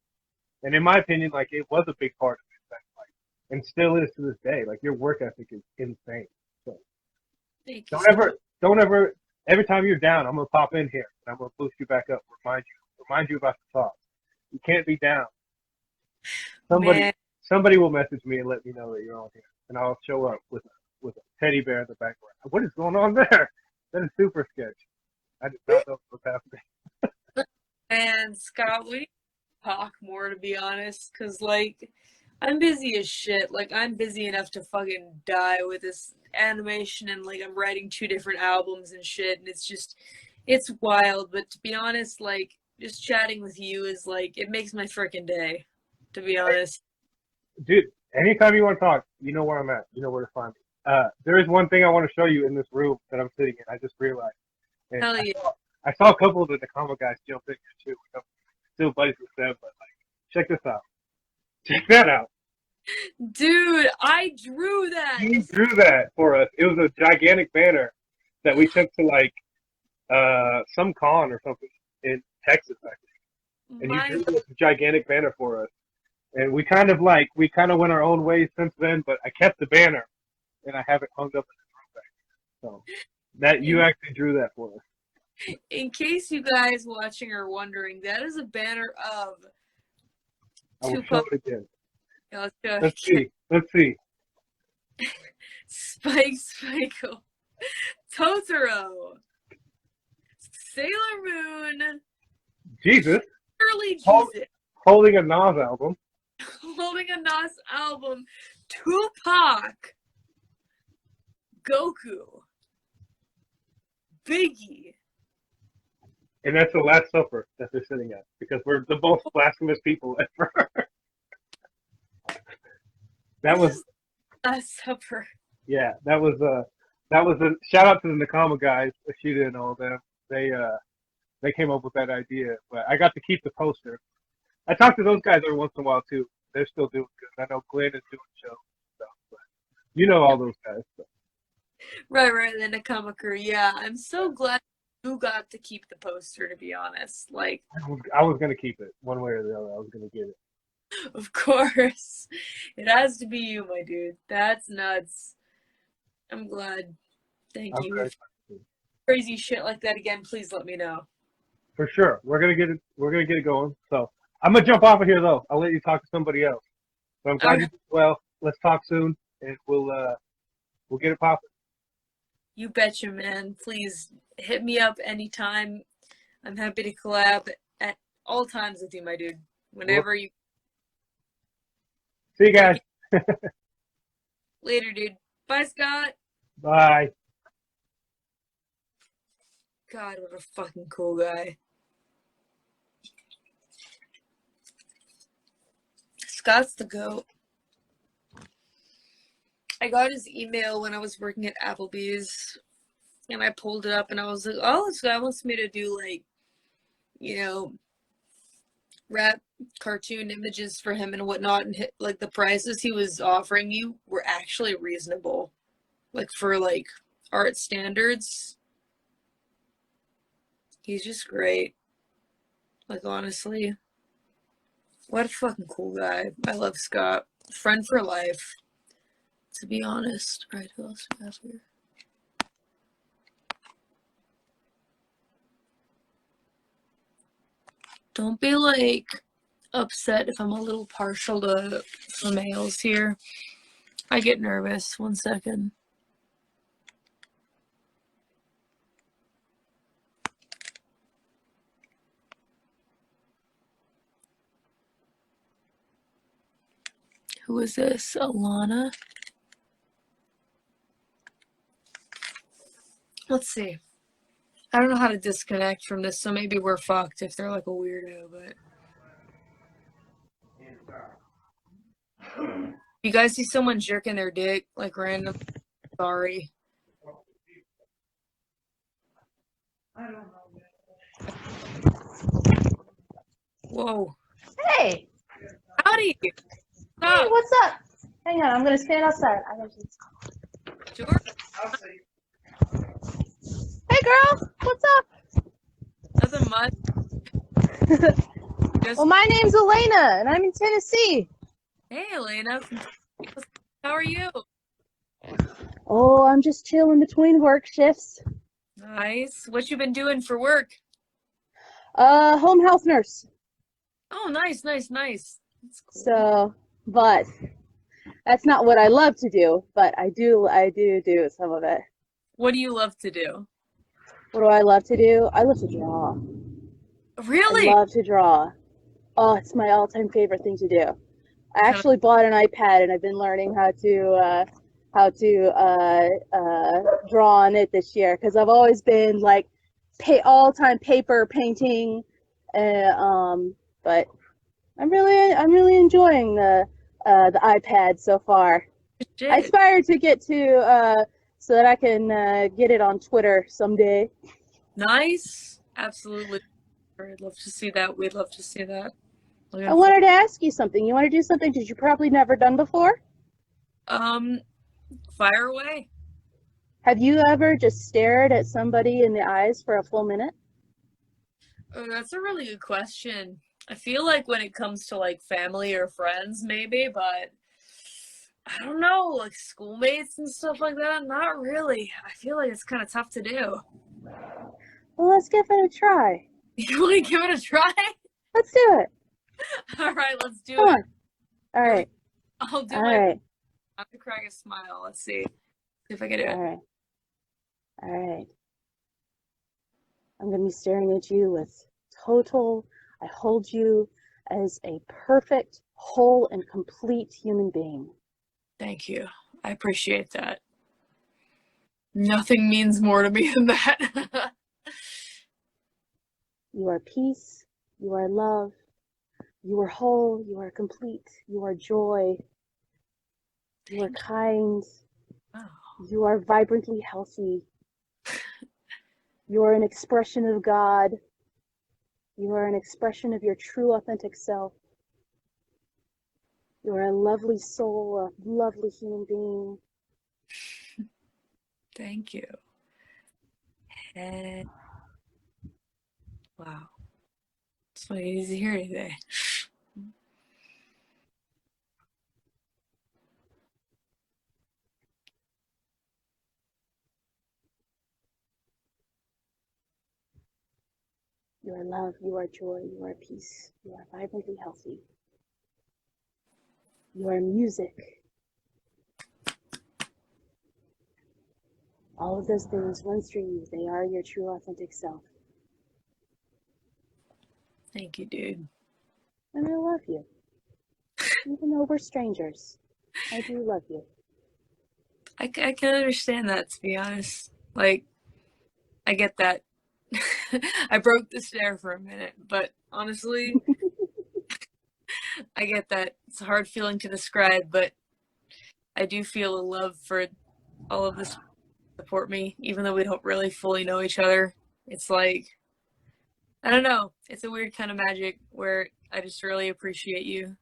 And in my opinion, like it was a big part of it, that, like, and still is to this day. Like your work ethic is insane. So Thank you don't so much. ever. Every time you're down, I'm gonna pop in here and I'm gonna boost you back up. Remind you about the thoughts. You can't be down. Man, Somebody will message me and let me know that you're on here, and I'll show up with a teddy bear in the background. What is going on there? That is super sketch. I did not know what was happening. and Scott, we talk more, to be honest, because like I'm busy as shit. Like I'm busy enough to fucking die with this animation, and like I'm writing 2 different albums and shit, and it's wild. But to be honest, like just chatting with you is like it makes my freaking day, to be honest. Dude, anytime you want to talk, you know where I'm at. You know where to find me. There is one thing I want to show you in this room that I'm sitting in. I just realized. And Hell yeah. I saw a couple of the Nakama guys jump in here too. I'm still buddies with them, but like, check this out. Check that out. Dude, I drew that. You drew that for us. It was a gigantic banner that we took to like some con or something in Texas, I think. And you My drew this gigantic banner for us. And we kind of went our own ways since then, but I kept the banner and I have it hung up in the throwback. So that you actually drew that for us. In case you guys watching are wondering, that is a banner of I will show it again. Yeah, let's go. Let's see. Let's see. Spike, Totoro, Sailor Moon, Jesus. Early Jesus, Holding a Nas album. holding a Nas album, Tupac, Goku, Biggie. And that's the Last Supper that they're sitting at because we're the most blasphemous people ever. That was Last Supper. Yeah, that was a shout out to the Nakama guys, Ashita and all of them. They came up with that idea, but I got to keep the poster. I talk to those guys every once in a while too. They're still doing good. I know Glenn is doing shows and stuff, but you know all those guys. So. Right, the Nakama crew. Yeah, I'm so glad you got to keep the poster, to be honest. Like, I was gonna keep it one way or the other. I was gonna get it. of course. It has to be you, my dude. That's nuts. I'm glad. Thank you. If crazy shit like that again, please let me know. For sure. We're gonna get it going. So I'm gonna jump off of here though. I'll let you talk to somebody else. So I'm glad you did well. Let's talk soon and we'll get it popping. You betcha, man. Please hit me up anytime. I'm happy to collab at all times with you, my dude. Whenever you. See you guys. Later, dude. Bye, Scott. Bye. God, what a fucking cool guy. Scott's the GOAT. I got his email when I was working at Applebee's, and I pulled it up, and I was like, oh, this guy wants me to do, like, you know, rap cartoon images for him and whatnot, and like the prices he was offering you were actually reasonable, like for like art standards. He's just great. Like, honestly, what a fucking cool guy. I love Scott. Friend for life, to be honest. All right, who else do we have here? Don't be like upset if I'm a little partial to males here. I get nervous. 1 second. Who is this? Alana? Let's see. I don't know how to disconnect from this, so maybe we're fucked if they're like a weirdo, but... You guys see someone jerking their dick, like random? Sorry. I don't know. Whoa. Hey! Howdy! Stop. Hey, what's up? Hang on, I'm gonna stand outside. I gotta just... Sure. Hey girl, what's up? Nothing much. Well, my name's Elena, and I'm in Tennessee. Hey, Elena. How are you? Oh, I'm just chilling between work shifts. Nice. What you been doing for work? Home health nurse. Oh, nice. That's cool. So, but that's not what I love to do, but I do some of it. What do you love to do? What do I love to do? I love to draw. Really? I love to draw. Oh, it's my all-time favorite thing to do. I actually bought an iPad and I've been learning how to draw on it this year because I've always been like all-time paper painting, but I'm really enjoying the iPad so far. Shit. I aspire to get to so that I can get it on Twitter someday. Nice. Absolutely. I'd love to see that. We'd love to see that. I wanted to ask you something. You want to do something that you probably never done before? Fire away. Have you ever just stared at somebody in the eyes for a full minute? Oh, that's a really good question. I feel like when it comes to like family or friends, maybe, but I don't know, like schoolmates and stuff like that, not really. I feel like it's kind of tough to do. Well, let's give it a try. You want to give it a try? Let's do it. All right, let's do Come it. on. All right. I'll do All my. right. I have to crack a smile. Let's see if I can do All it. right. All right. I'm going to be staring at you with total, I hold you as a perfect, whole, and complete human being. Thank you. I appreciate that. Nothing means more to me than that. You are peace. You are love. You are whole. You are complete. You are joy. You are kind. Oh, You are vibrantly healthy. You are an expression of God. You are an expression of your true, authentic self. You are a lovely soul, a lovely human being. thank you. And wow, it's not easy to hear today. You are love. You are joy. You are peace. You are vibrantly healthy. You are music. All of those things run through you. They are your true, authentic self. Thank you, dude. And I love you. Even though we're strangers, I do love you. I can understand that, to be honest. Like, I get that. I broke the stare for a minute, but honestly, I get that. It's a hard feeling to describe, but I do feel a love for all of this support me, even though we don't really fully know each other. It's like, I don't know. It's a weird kind of magic where I just really appreciate you.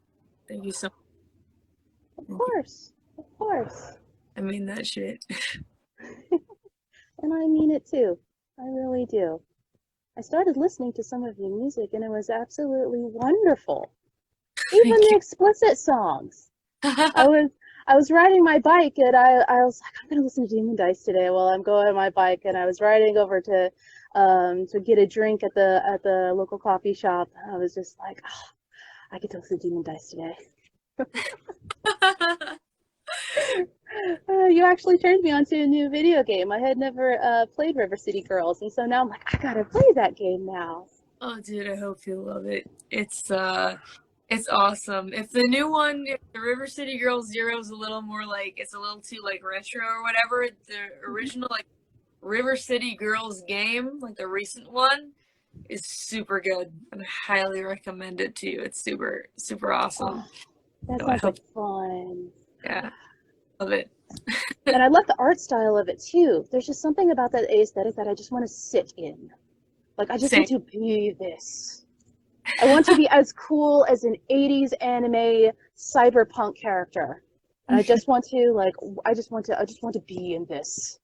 Thank you so much. Of course. Of course. I mean that shit. And I mean it too. I really do. I started listening to some of your music and it was absolutely wonderful. Even Thank the you. explicit songs. I was riding my bike and I was like, I'm gonna listen to Demondice today while I'm going on my bike, and I was riding over to get a drink at the local coffee shop. I was just like, oh, I get to listen to Demondice today. You actually turned me onto a new video game. I had never played River City Girls, and so now I'm like, I gotta play that game now. Oh, dude, I hope you love it. It's awesome. If the new one, if the River City Girls Zero is a little more like, it's a little too like retro or whatever, the original like River City Girls game, like the recent one, is super good, and I highly recommend it to you. It's super, super awesome. Oh, that So I sounds hope, like fun. yeah, love it. And I love the art style of it too. There's just something about that aesthetic that I just want to sit in. Like, I just Same. want to be this. I want to be as cool as an 80s anime cyberpunk character. And I just want to I just want to be in this.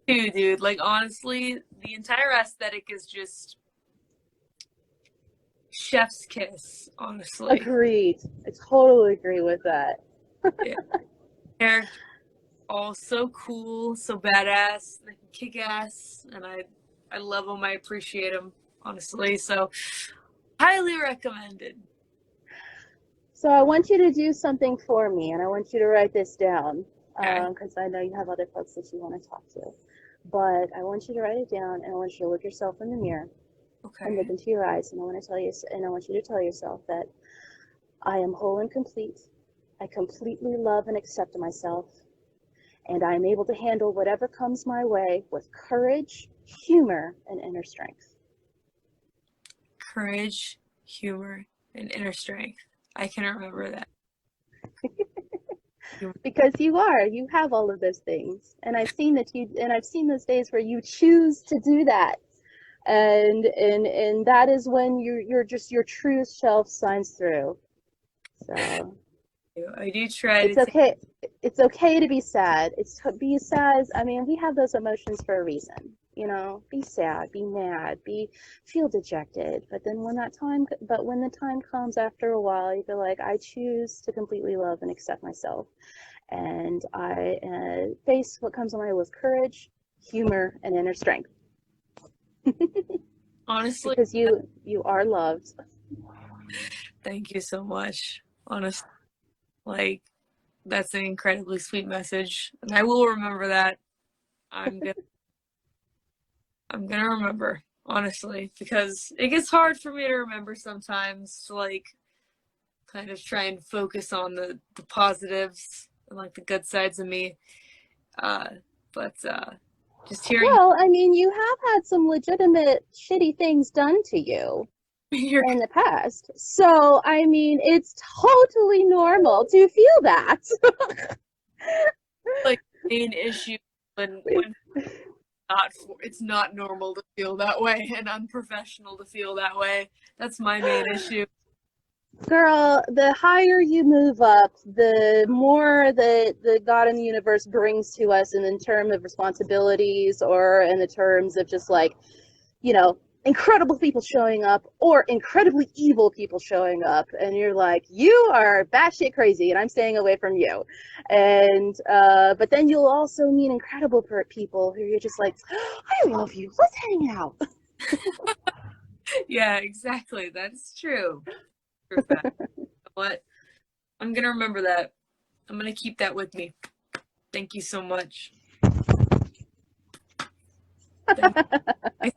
Too, dude. Like honestly, the entire aesthetic is just chef's kiss, honestly. Agreed. I totally agree with that. Yeah. Characters all so cool, so badass, they can kick ass, and I love them. I appreciate them, honestly. So highly recommended. So I want you to do something for me, and I want you to write this down, Okay. because I know you have other folks that you want to talk to. But I want you to write it down, and I want you to look yourself in the mirror and look Okay. into your eyes, and I want to tell you, and I want you to tell yourself that I am whole and complete. I completely love and accept myself, and I am able to handle whatever comes my way with courage, humor, and inner strength. Courage, humor, and inner strength. I can remember that. Because you have all of those things, and I've seen those days where you choose to do that, and that is when you're just your true self shines through. So I do try it's to okay. It's okay to be sad. Be sad. I mean, we have those emotions for a reason. be sad, be mad, feel dejected. But then when the time comes after a while, you feel like I choose to completely love and accept myself, and I face what comes my way with courage, humor, and inner strength. Honestly, Because you are loved. thank you so much. Honestly, like, that's an incredibly sweet message, and I will remember that. I'm gonna remember, honestly, because it gets hard for me to remember sometimes to, like, kind of try and focus on the positives and, like, the good sides of me. But just hearing Well, I mean, you have had some legitimate shitty things done to you your in the past. So, I mean, it's totally normal to feel that. like main issue when it's not normal to feel that way and unprofessional to feel that way. That's my main issue. Girl, the higher you move up, the more the God in the universe brings to us in terms of responsibilities, or in the terms of just like, incredible people showing up or incredibly evil people showing up, and you're like, you are batshit crazy and I'm staying away from you. And but then you'll also meet incredible people who you're just like, I love you, let's hang out. Yeah, exactly. That's true. What? I'm gonna remember that. I'm gonna keep that with me. Thank you so much. I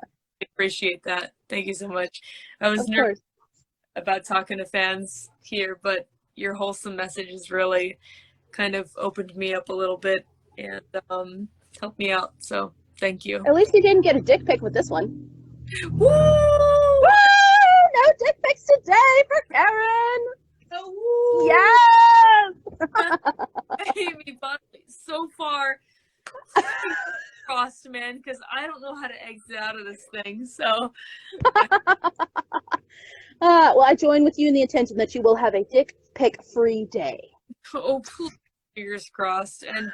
appreciate that. Thank you so much. I was Of nervous course. about talking to fans here, but your wholesome messages really kind of opened me up a little bit and helped me out. So thank you. At least you didn't get a dick pic with this one. Woo! Woo! No dick pics today for Karen. Woo! Yes. Amy, but so far, crossed, man, because I don't know how to exit out of this thing. So, Well, I join with you in the intention that you will have a dick pic free day. oh, please, fingers crossed, and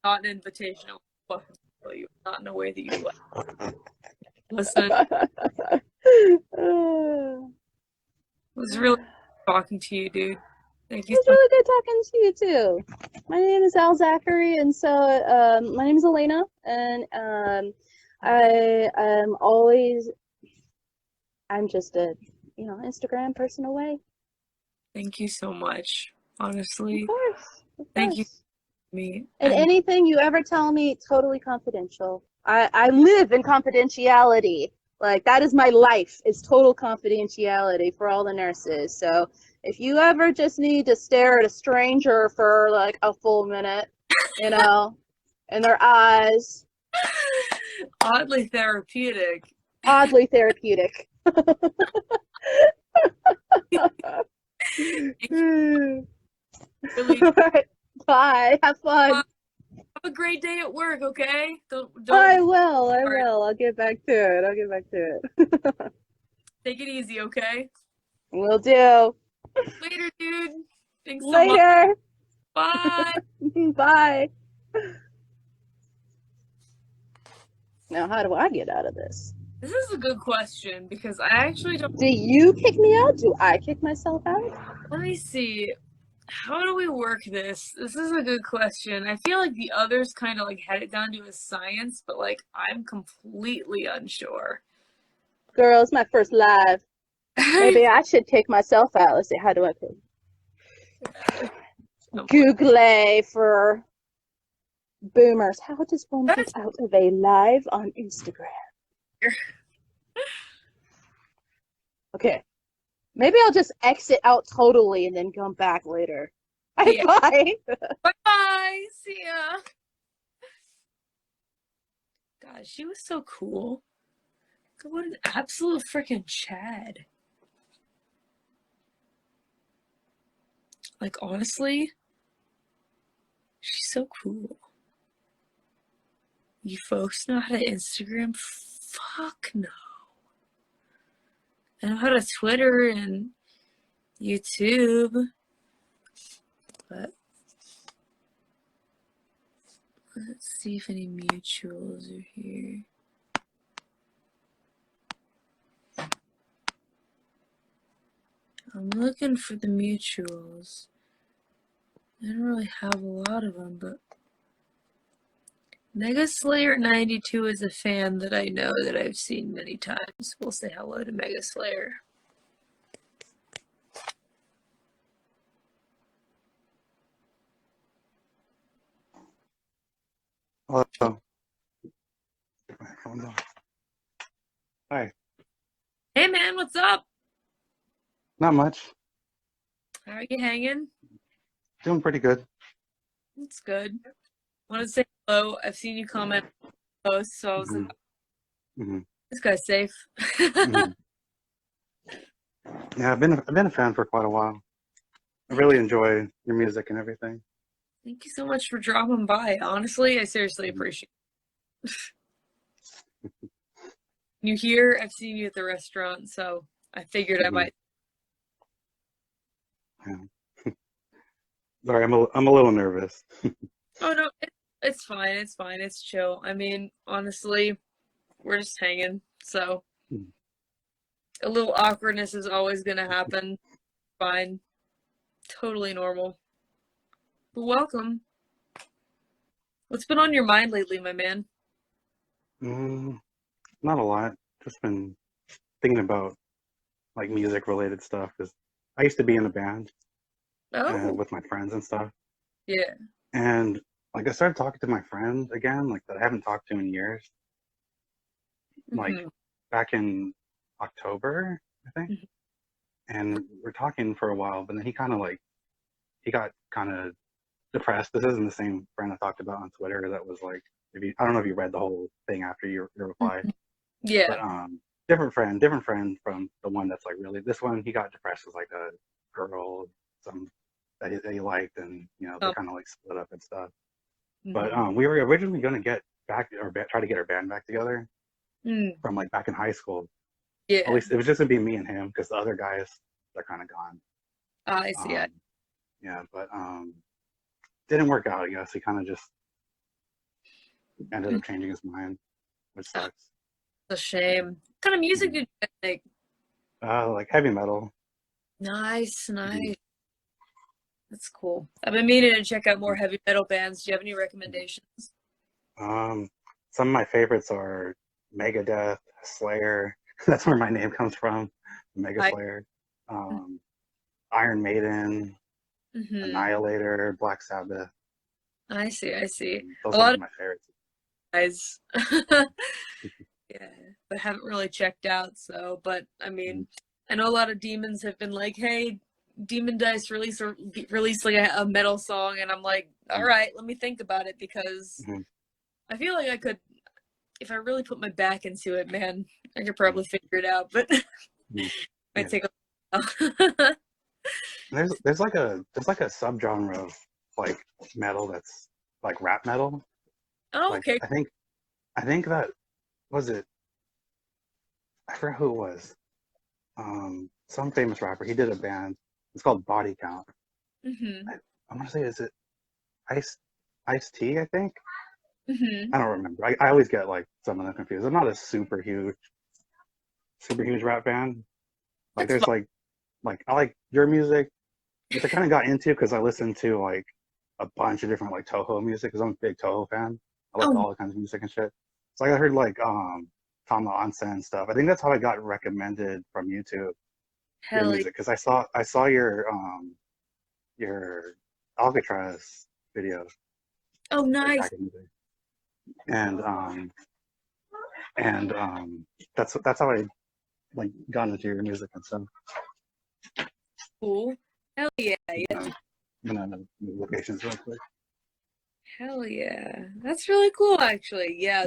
not an invitation. I'll fucking tell you, not in a way that you like. Listen, it was really talking to you, dude. Thank you It's so much. really good talking to you too. My name is Al Zachary, and so my name is Elena, and I'm just a Instagram person away. Thank you so much. Honestly, Of course, thank you for me. And anything you ever tell me, totally confidential. I live in confidentiality. Like, that is my life, is total confidentiality for all the nurses. So if you ever just need to stare at a stranger for like a full minute, in their eyes, Oddly therapeutic. oddly therapeutic. Really. Bye. Have fun. Have a great day at work, okay? Don't I will. I'll get back to it. Take it easy, okay? Will do. Later, dude. Thanks so much. Later. Bye. Bye. Now, how do I get out of this? This is a good question because I actually don't. Do you kick me out? Do I kick myself out? Let me see. How do we work this? This is a good question. I feel like the others kind of like had it down to a science, but like I'm completely unsure. Girl, it's my first live. Maybe I should kick myself out. Let's see, how do I kick? Google for boomers. How does one get out of a live on Instagram? Okay. Maybe I'll just exit out totally and then come back later. Yeah. Bye. Bye. See ya. God, she was so cool. What an absolute freaking Chad. Like, honestly, she's so cool. You folks know how to Instagram? Fuck no. I know how to Twitter and YouTube, but Let's see if any mutuals are here. I'm looking for the mutuals. I don't really have a lot of them, but Mega Slayer 92 is a fan that I know that I've seen many times. We'll say hello to Mega Slayer. Hello. Hi. Hey man, what's up? Not much. How are you hanging? Doing pretty good. That's good. Want to say hello. I've seen you comment on posts, so I was like, hmm this guy's safe. hmm Yeah, I've been a fan for quite a while. I really enjoy your music and everything. Thank you so much for dropping by. Honestly, I seriously appreciate it. You here? I've seen you at the restaurant, so I figured I might. Yeah. Sorry, I'm a little nervous. Oh no, it's fine. It's fine. It's chill. I mean, honestly, we're just hanging, so a little awkwardness is always gonna happen. Fine, totally normal. But welcome. What's been on your mind lately, my man? Not a lot. Just been thinking about like music related stuff because I used to be in a band Oh, with my friends and stuff. yeah. And like I started talking to my friend again, like that I haven't talked to in years. Like Mhm. back in October, I think. Mhm. And we're talking for a while, but then he got kind of depressed. This isn't the same friend I talked about on Twitter that was like, I don't know if you read the whole thing after your reply, Yeah. but different friend from the one that's like really, this one, he got depressed with like a girl, some that he liked, and you know, they Oh. kind of like split up and stuff. Mhm. But we were originally going to get back or try to get our band back together Mm. from like back in high school. Yeah. At least it was just gonna be me and him because the other guys, they're kind of gone. I see. Yeah, but didn't work out. I guess he kind of just ended up changing his mind, which sucks. It's a shame. What kind of music did you guys make? Like heavy metal. Nice. That's cool. I've been meaning to check out more heavy metal bands. Do you have any recommendations? Some of my favorites are Megadeth, Slayer. That's where my name comes from, Mega Slayer. Iron Maiden, Annihilator, Black Sabbath. I see. Those A are lot of my favorites. guys. Yeah, but haven't really checked out. So, but I mean, I know a lot of demons have been like, "Hey, Demondice release like a metal song," and I'm like, "All right, let me think about it," because I feel like I could, if I really put my back into it, man, I could probably figure it out. But might take a while. There's like a subgenre of like metal that's like rap metal. Oh, Like okay. I think that was it. I forgot who it was. Some famous rapper. He did a band. It's called Body Count. I want to say, is it Ice T? I think. I don't remember. I always get like some of them confused. I'm not a super huge rap fan. Like That's there's like I like your music, which I kind of got into because I listened to like a bunch of different like Toho music because I'm a big Toho fan. I like all kinds of music and shit. So I heard like Tama Onsen and stuff. I think that's how I got recommended from YouTube your music because I saw your Alcatraz video. Oh, nice. Back in the day. And that's how I like got into your music and stuff. Cool. Hell yeah. I'm gonna move locations real quick. Hell yeah. That's really cool, actually. Yeah.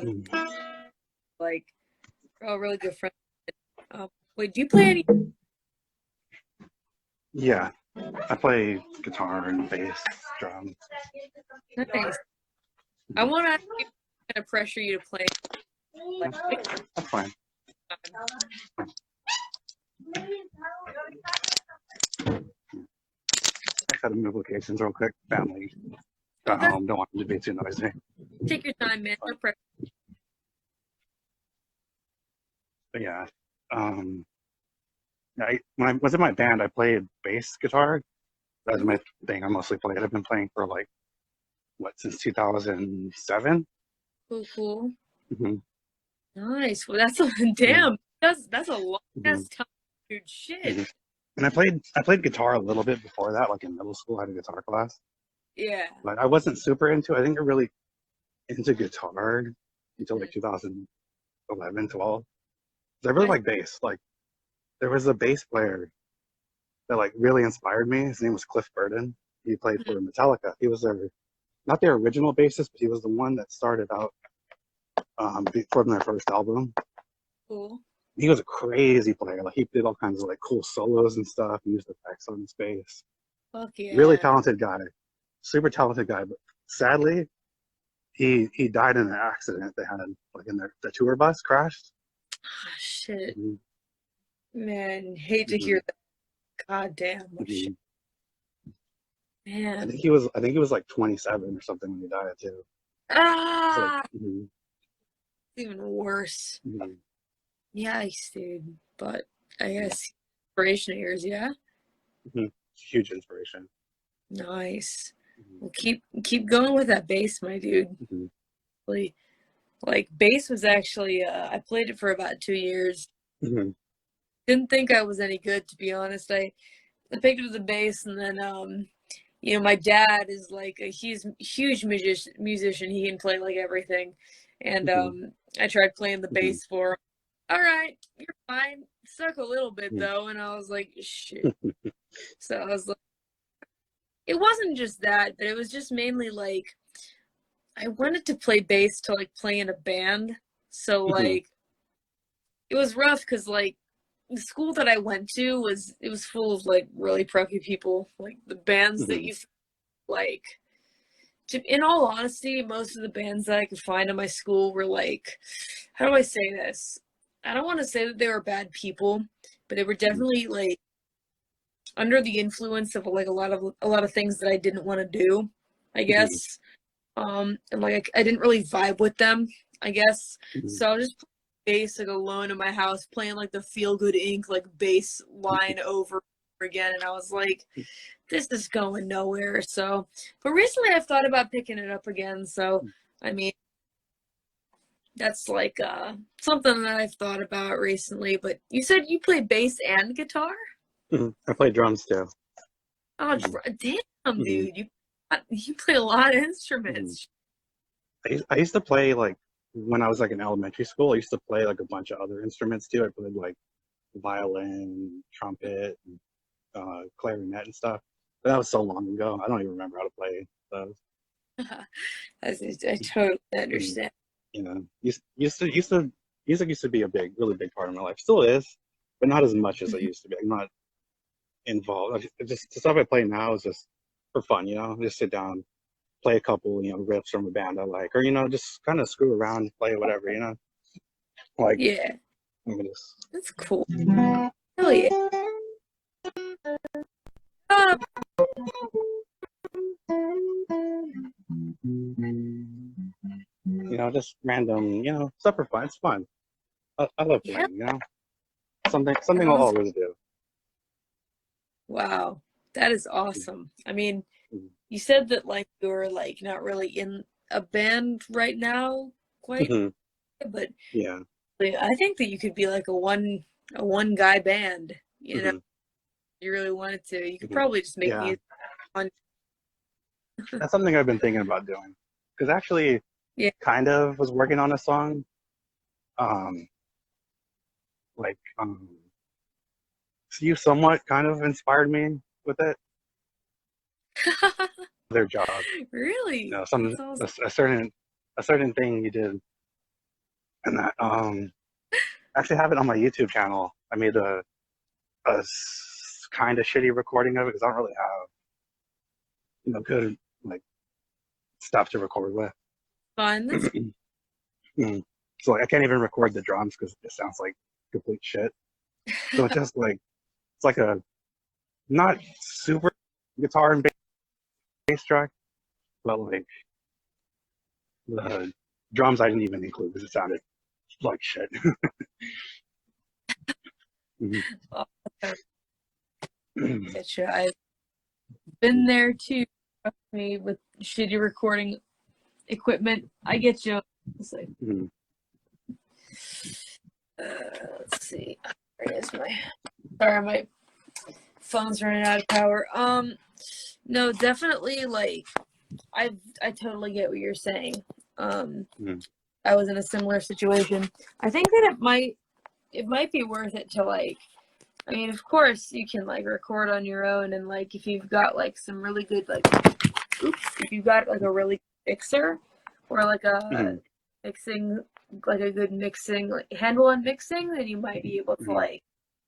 Like, we're all really good friends. Wait, do you play any? Yeah, I play guitar and bass, drums. Nice. I want to ask you, kind of pressure you to play. Like, That's fine. I had to move locations real quick. Family got home. Don't want them to be too noisy. Take your time, man. No pressure. But yeah, when I was in my band, I played bass guitar. That was my thing. I mostly played. I've been playing for like since 2007. Cool. Mm-hmm. Nice. Well, that's a damn. That's a long ass time, dude. Shit. Mm-hmm. And I played guitar a little bit before that, like in middle school. I had a guitar class. Yeah. But I wasn't super into it. I didn't get really into guitar until like 2011, 12. I really like bass. Like there was a bass player that like really inspired me. His name was Cliff Burton. He played for Metallica. He was not their original bassist, but he was the one that started out from their first album. Cool. He was a crazy player. Like he did all kinds of like cool solos and stuff. He used effects on his bass. Fuck yeah. Really talented guy, super talented guy. But sadly, he died in an accident they had. Like in the tour bus crashed. Ah, shit. Mm-hmm. Man, hate to hear that. God damn. Mm-hmm. Man. I think he was like 27 or something when he died too. Ah. So, mm-hmm. Even worse. Mm-hmm. Yikes, dude. But I guess inspiration of yours, yeah. Mm-hmm. Huge inspiration. Nice. Mm-hmm. Well, keep going with that bass, my dude. Mm-hmm. Like bass was actually I played it for about 2 years. Mm-hmm. Didn't think I was any good, to be honest. I picked up the bass, and then my dad is like he's a huge musician. He can play like everything, and I tried playing the bass for him. All right, you're fine. Suck a little bit though, and I was like, shit. So I was like, it wasn't just that, but it was just mainly like I wanted to play bass to like play in a band. So like it was rough because like the school that I went to was full of like really preppy people. Like the bands that you like. In all honesty, most of the bands that I could find in my school were like, how do I say this? I don't want to say that they were bad people, but they were definitely like under the influence of like a lot of things that I didn't want to do, I guess. And like I didn't really vibe with them, I guess. So I was just playing bass like alone in my house, playing like the Feel Good Inc. like bass line over again, and I was like, this is going nowhere. So, but recently I've thought about picking it up again. So, I mean, that's like something that I've thought about recently. But you said you play bass and guitar? I play drums too. Oh, damn, dude! You play a lot of instruments. I used to play like when I was like in elementary school. I used to play like a bunch of other instruments too. I played like violin, trumpet, and, clarinet and stuff. But that was so long ago. I don't even remember how to play those. I totally understand. You know, music used to be a really big part of my life. Still is, but not as much as I used to be. I'm not involved. The stuff I play now is just for fun. You know, just sit down, play a couple, riffs from a band I like, or just kind of screw around, play whatever. Like Yeah, just... that's cool. Hell yeah. Just random, stuff for fun. It's fun. I love playing. Something I'll always do. Wow, that is awesome. I mean, you said that like you're like not really in a band right now, quite, but yeah, I think that you could be like a one guy band. If you really wanted to, you could probably just make music. That's something I've been thinking about doing. Because actually, kind of was working on a song. You somewhat kind of inspired me with it. Their job. Really? A certain thing you did, and that actually have it on my YouTube channel. I made a kind of shitty recording of it because I don't really have good like stuff to record with. Fun. So I can't even record the drums because it sounds like complete shit. So it's just like it's like a not super guitar and bass track, but like The drums I didn't even include because it sounded like shit. Mhm. Oh, getcha. I've been there too. Trust me, with shitty recording equipment. I get you. It's like, Mhm. let's see. Where is my? Sorry, my phone's running out of power. No, definitely. Like, I totally get what you're saying. Mhm. I was in a similar situation. I think that it might be worth it to like. I mean, of course, you can like record on your own, and like if you've got like some really good like, if you've got like a really good mixer or like a Mhm. mixing, like a good mixing like handle on mixing, then you might be able to Mhm. like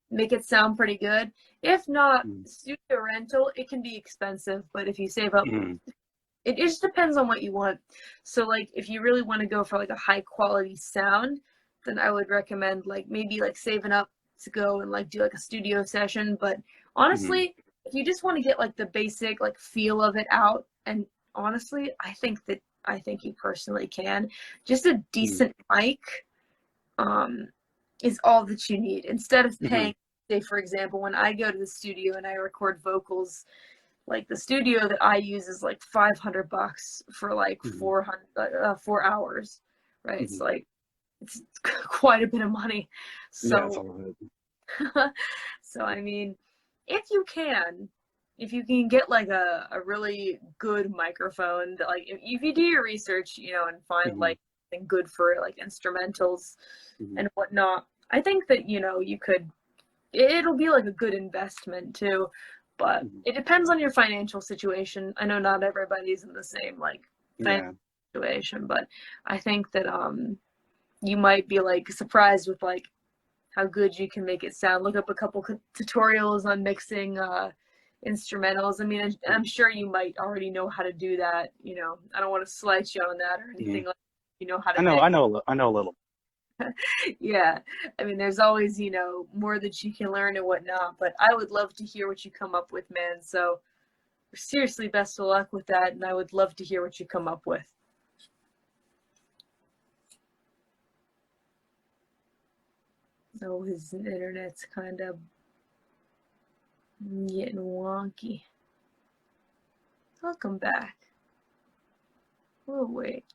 make it sound pretty good. If not, Mhm. studio rental, it can be expensive, but if you save up, Mhm. it just depends on what you want. So like if you really want to go for like a high quality sound, then I would recommend like maybe like saving up to go and like do like a studio session. But Mhm. honestly, if you just want to get like the basic like feel of it out, and honestly, I think you personally can. Just a Mhm. decent mic is all that you need. Instead of Mhm. paying, say for example, when I go to the studio and I record vocals, like the studio that I use is like $500 for like Mhm. 4 hours, right? It's Mhm. like it's quite a bit of money. Yeah, it's So, all of it. so I mean, if you can, if you can get like a really good microphone that like if you do your research, you know, and find Mhm. like something good for like instrumentals Mhm. and whatnot, I think that you know you could it'll be like a good investment too, but Mhm. it depends on your financial situation. I know not everybody's in the same like financial Yeah. situation, but I think that you might be like surprised with like how good you can make it sound. Look up a couple tutorials on mixing instrumentals. I mean, I'm sure you might already know how to do that. You know, I don't want to slight you on that or anything Mhm. like you know how I to know. mix. I know a little. Yeah, I mean, there's always, you know, more that you can learn and whatnot, but I would love to hear what you come up with, man. So, seriously, best of luck with that, and I would love to hear what you come up with. Oh, his internet's kind of getting wonky. Welcome back. We'll wait.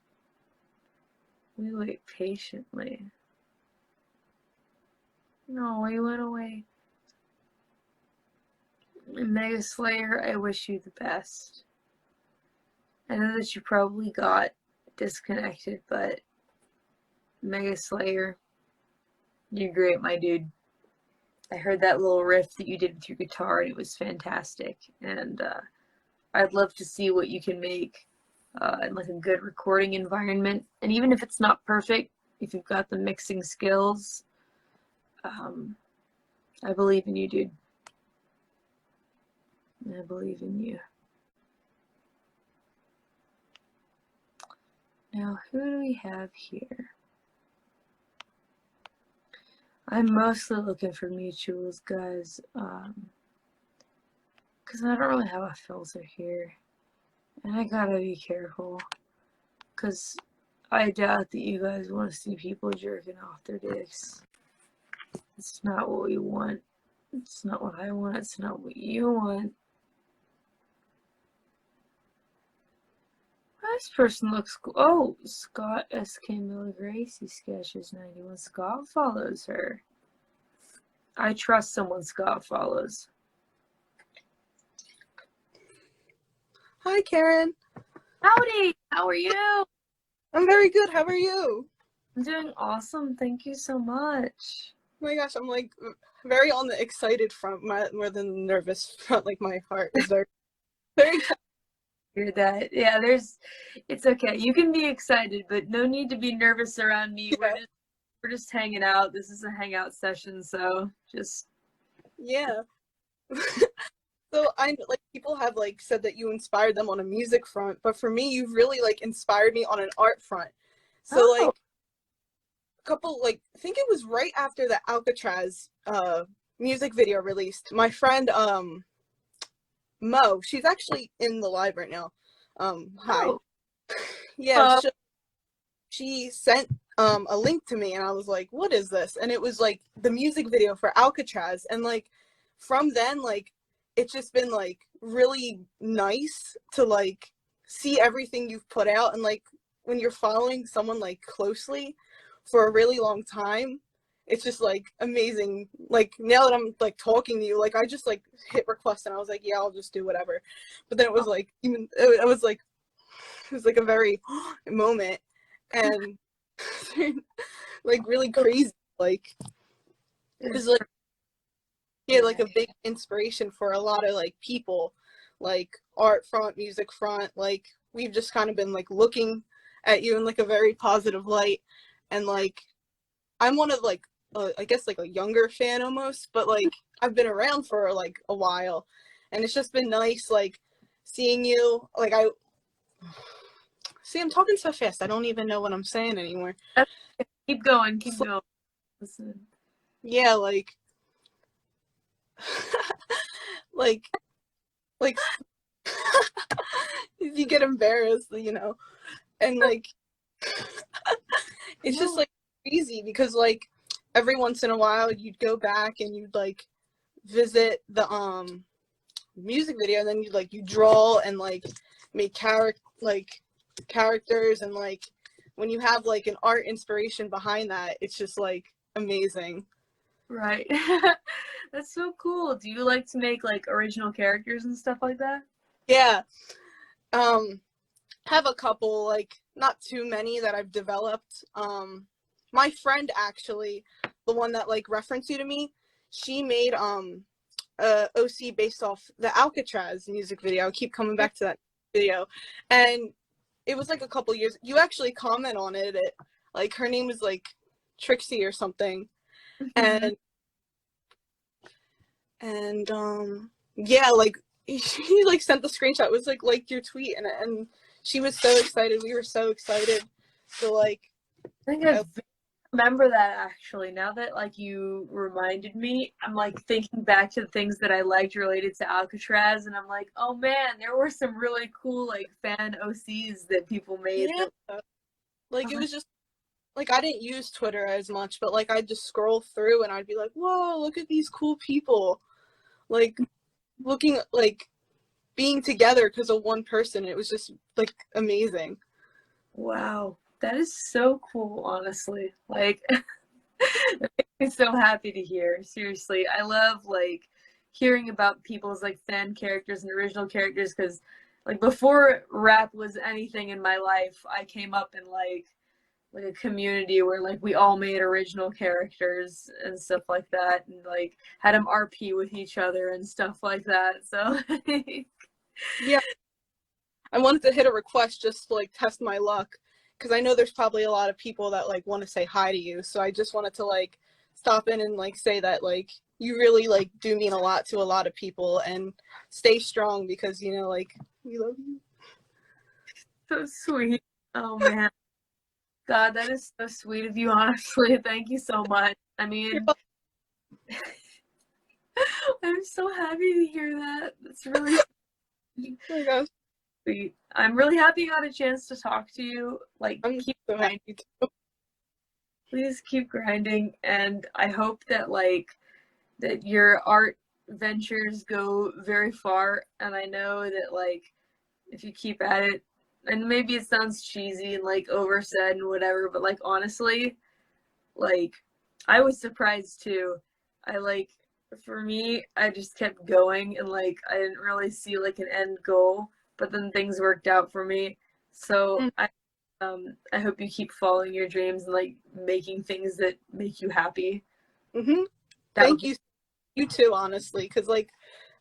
We wait patiently. No, he went away. Mega Slayer, I wish you the best. I know that you probably got disconnected, but Mega Slayer, you're great, my dude. I heard that little riff that you did with your guitar, and it was fantastic. And I'd love to see what you can make in like a good recording environment. And even if it's not perfect, if you've got the mixing skills, um, I believe in you, dude. I believe in you. Now, who do we have here? I'm mostly looking for mutuals, guys, because I don't really have a filter here. And I gotta be careful, because I doubt that you guys want to see people jerking off their dicks. It's not what we want. It's not what I want. It's not what you want. This person looks cool. Oh, Scott S.K. Miller Gracie sketches 91. Scott follows her. I trust someone Scott follows. Hi, Karen. Howdy! How are you? I'm very good. How are you? I'm doing awesome. Thank you so much. Oh my gosh, I'm like very on the excited front, more than the nervous front. Like my heart is very, very. Hear that? Yeah, it's okay. You can be excited, but no need to be nervous around me. Yeah. We're just hanging out. This is a hangout session, so just Yeah. So I like people have like said that you inspired them on a music front, but for me, you've really like inspired me on an art front. So like a couple like I think it was right after the Alcatraz music video released. My friend Mo, she's actually in the live right now. Hi. oh, Yeah, she sent a link to me, and I was like, what is this? And it was like the music video for Alcatraz. And like from then, like it's just been like really nice to like see everything you've put out. And like when you're following someone like closely for a really long time, it's just like amazing. Like now that I'm like talking to you, like I just like hit request and I was like, yeah, I'll just do whatever. But then it was like it was like a very moment, and like really crazy. Like it was like, yeah, like a big inspiration for a lot of like people, like art front, music front. Like we've just kind of been like looking at you in like a very positive light. And like I'm one of like I guess like a younger fan almost, but like I've been around for like a while, and it's just been nice like seeing you. Like I see, I'm talking so fast I don't even know what I'm saying anymore. Keep going, keep going. Listen. Yeah, like like you get embarrassed, you know, and like it's just like crazy because like every once in a while you'd go back and you'd like visit the music video, and then you draw and like make characters, and like when you have like an art inspiration behind that, it's just like amazing. Right. That's so cool. Do you like to make like original characters and stuff like that? Yeah. Have a couple, like not too many that I've developed. My friend actually, the one that like referenced you to me, she made OC based off the Alcatraz music video. I keep coming back to that video, and it was like a couple years. You actually comment on it. Like her name was like Trixie or something, and yeah, like she like sent the screenshot. It was like liked your tweet, and she was so excited. We were so excited. So like, I think I remember that actually. Now that like you reminded me, I'm like thinking back to the things that I liked related to Alcatraz, and I'm like, oh man, there were some really cool like fan OCs that people made. yeah, like it was just like I didn't use Twitter as much, but like I'd just scroll through and I'd be like, whoa, look at these cool people, like looking like being together because of one person. It was just like amazing. Wow, that is so cool, honestly. Like, it makes me so happy to hear. Seriously, I love like hearing about people's like fan characters and original characters because, like, before rap was anything in my life, I came up in like a community where like we all made original characters and stuff like that, and like had them RP with each other and stuff like that. So, Yeah, I wanted to hit a request just to like test my luck, because I know there's probably a lot of people that like want to say hi to you. So I just wanted to like stop in and like say that like you really like do mean a lot to a lot of people, and stay strong because you know like we love you. so sweet. Oh man. God, that is so sweet of you, honestly. Thank you so much. I mean, I'm so happy to hear that. That's really Oh my gosh, sweet. I'm really happy you got a chance to talk to you. Like, I'm keep so grinding. happy too. Please keep grinding, and I hope that like that your art ventures go very far. And I know that like if you keep at it, and maybe it sounds cheesy and like oversaid and whatever, but like honestly, like I was surprised too. I like for me, I just kept going and like I didn't really see like an end goal, but then things worked out for me. So I hope you keep following your dreams and like making things that make you happy. Mm-hmm. Thank you. You too, honestly, because like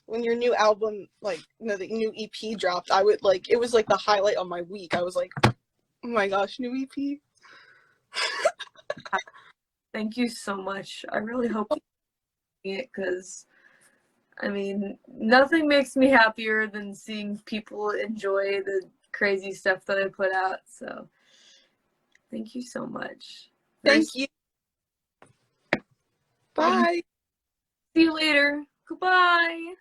when your new album, like you know, the new EP dropped, I would like it was like the highlight of my week. I was like, oh my gosh, new EP. Thank you so much. I really hope you it because I mean nothing makes me happier than seeing people enjoy the crazy stuff that I put out. So thank you so much. Thank you. Bye. See you later. Goodbye.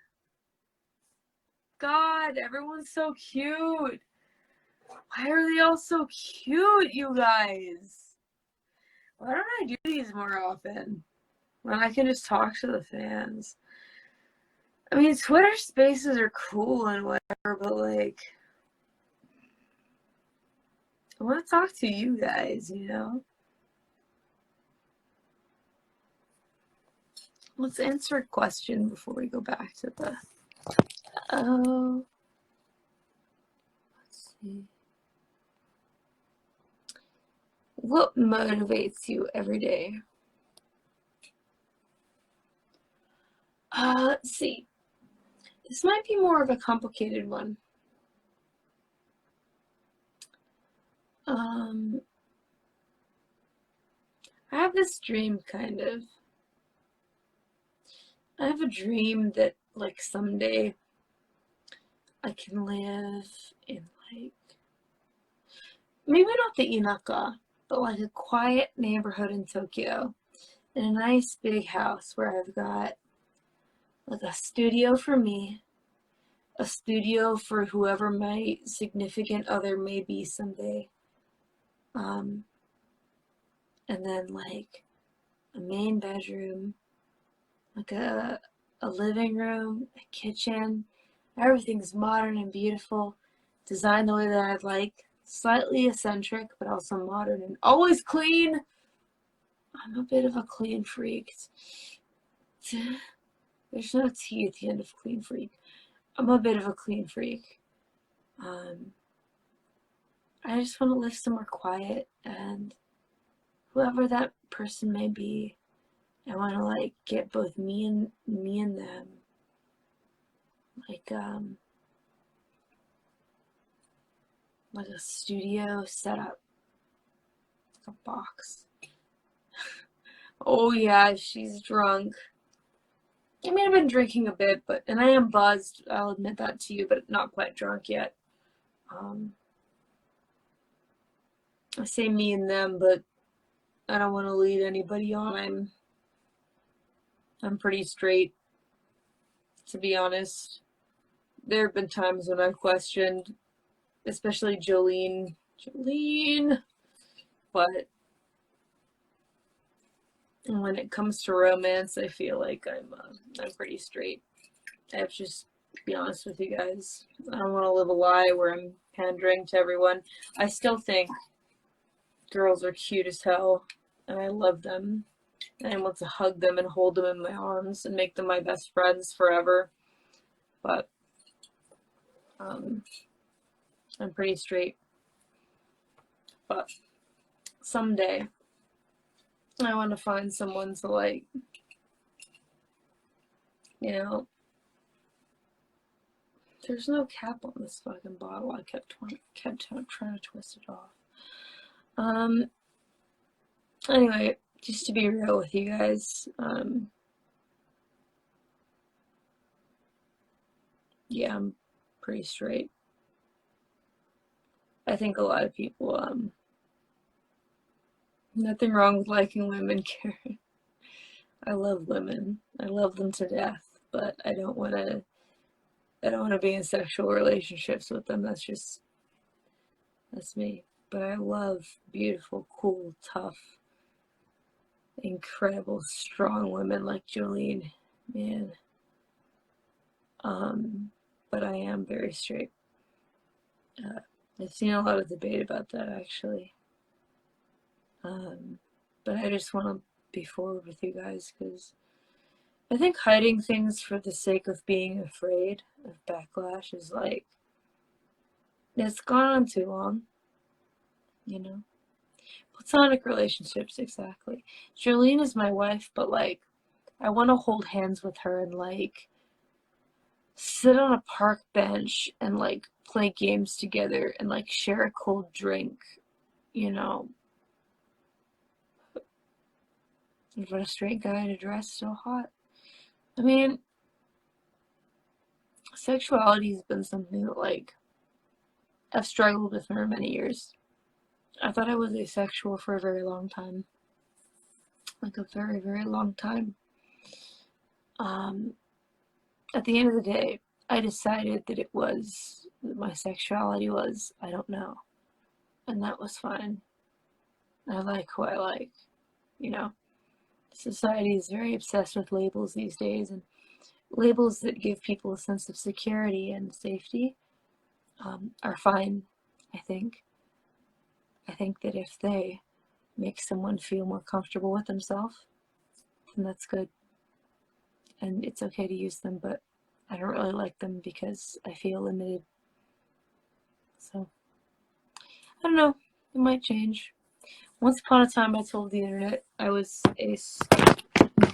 God, everyone's so cute. Why are they all so cute, you guys? Why don't I do these more often? When I can just talk to the fans. I mean, Twitter spaces are cool and whatever, but like, I want to talk to you guys, you know? Let's answer a question before we go back to the. Oh. Let's see. What motivates you every day? Let's see. This might be more of a complicated one. I have this dream, kind of. I have a dream that, like, someday I can live in, like, maybe not the Inaka, but like a quiet neighborhood in Tokyo, in a nice big house where I've got, like, a studio for me, a studio for whoever my significant other may be someday, and then, like, a main bedroom, like a living room, a kitchen. Everything's modern and beautiful, designed the way that I'd like. Slightly eccentric, but also modern and always clean. I'm a bit of a clean freak. There's no T at the end of clean freak. I'm a bit of a clean freak. I just want to live somewhere quiet, and whoever that person may be, I want to, like, get both me and them, like a studio set up, like a box. Oh yeah, she's drunk. I mean, I've been drinking a bit, and I am buzzed. I'll admit that to you, but not quite drunk yet. I say me and them, but I don't want to lead anybody on. I'm pretty straight, to be honest. There have been times when I've questioned, especially Jolene, but when it comes to romance, I feel like I'm pretty straight. I have to just be honest with you guys. I don't want to live a lie where I'm pandering to everyone. I still think girls are cute as hell, and I love them, and I want to hug them and hold them in my arms and make them my best friends forever. But I'm pretty straight. But someday I want to find someone to, like, you know, there's no cap on this fucking bottle. I kept trying to twist it off. Anyway, just to be real with you guys, yeah, I'm pretty straight. I think a lot of people, nothing wrong with liking women, Karen. I love women. I love them to death, but I don't want to be in sexual relationships with them. That's me. But I love beautiful, cool, tough, incredible, strong women like Jolene, man. But I am very straight. I've seen a lot of debate about that, actually. But I just want to be forward with you guys, because I think hiding things for the sake of being afraid of backlash is, like, it's gone on too long, you know? Platonic relationships, exactly. Jolene is my wife, but, like, I want to hold hands with her and, like, sit on a park bench and, like, play games together and, like, share a cold drink, you know? For a straight guy in a dress, so hot. I mean, sexuality has been something that, like, I've struggled with for many years. I thought I was asexual for a very long time. Like, a very, very long time. At the end of the day, I decided that it was my sexuality was, I don't know. And that was fine. I like who I like, you know. Society is very obsessed with labels these days, and labels that give people a sense of security and safety are fine, I think. I think that if they make someone feel more comfortable with themselves, then that's good. And it's okay to use them, but I don't really like them because I feel limited. So, I don't know. It might change. Once upon a time, I told the internet I was ace.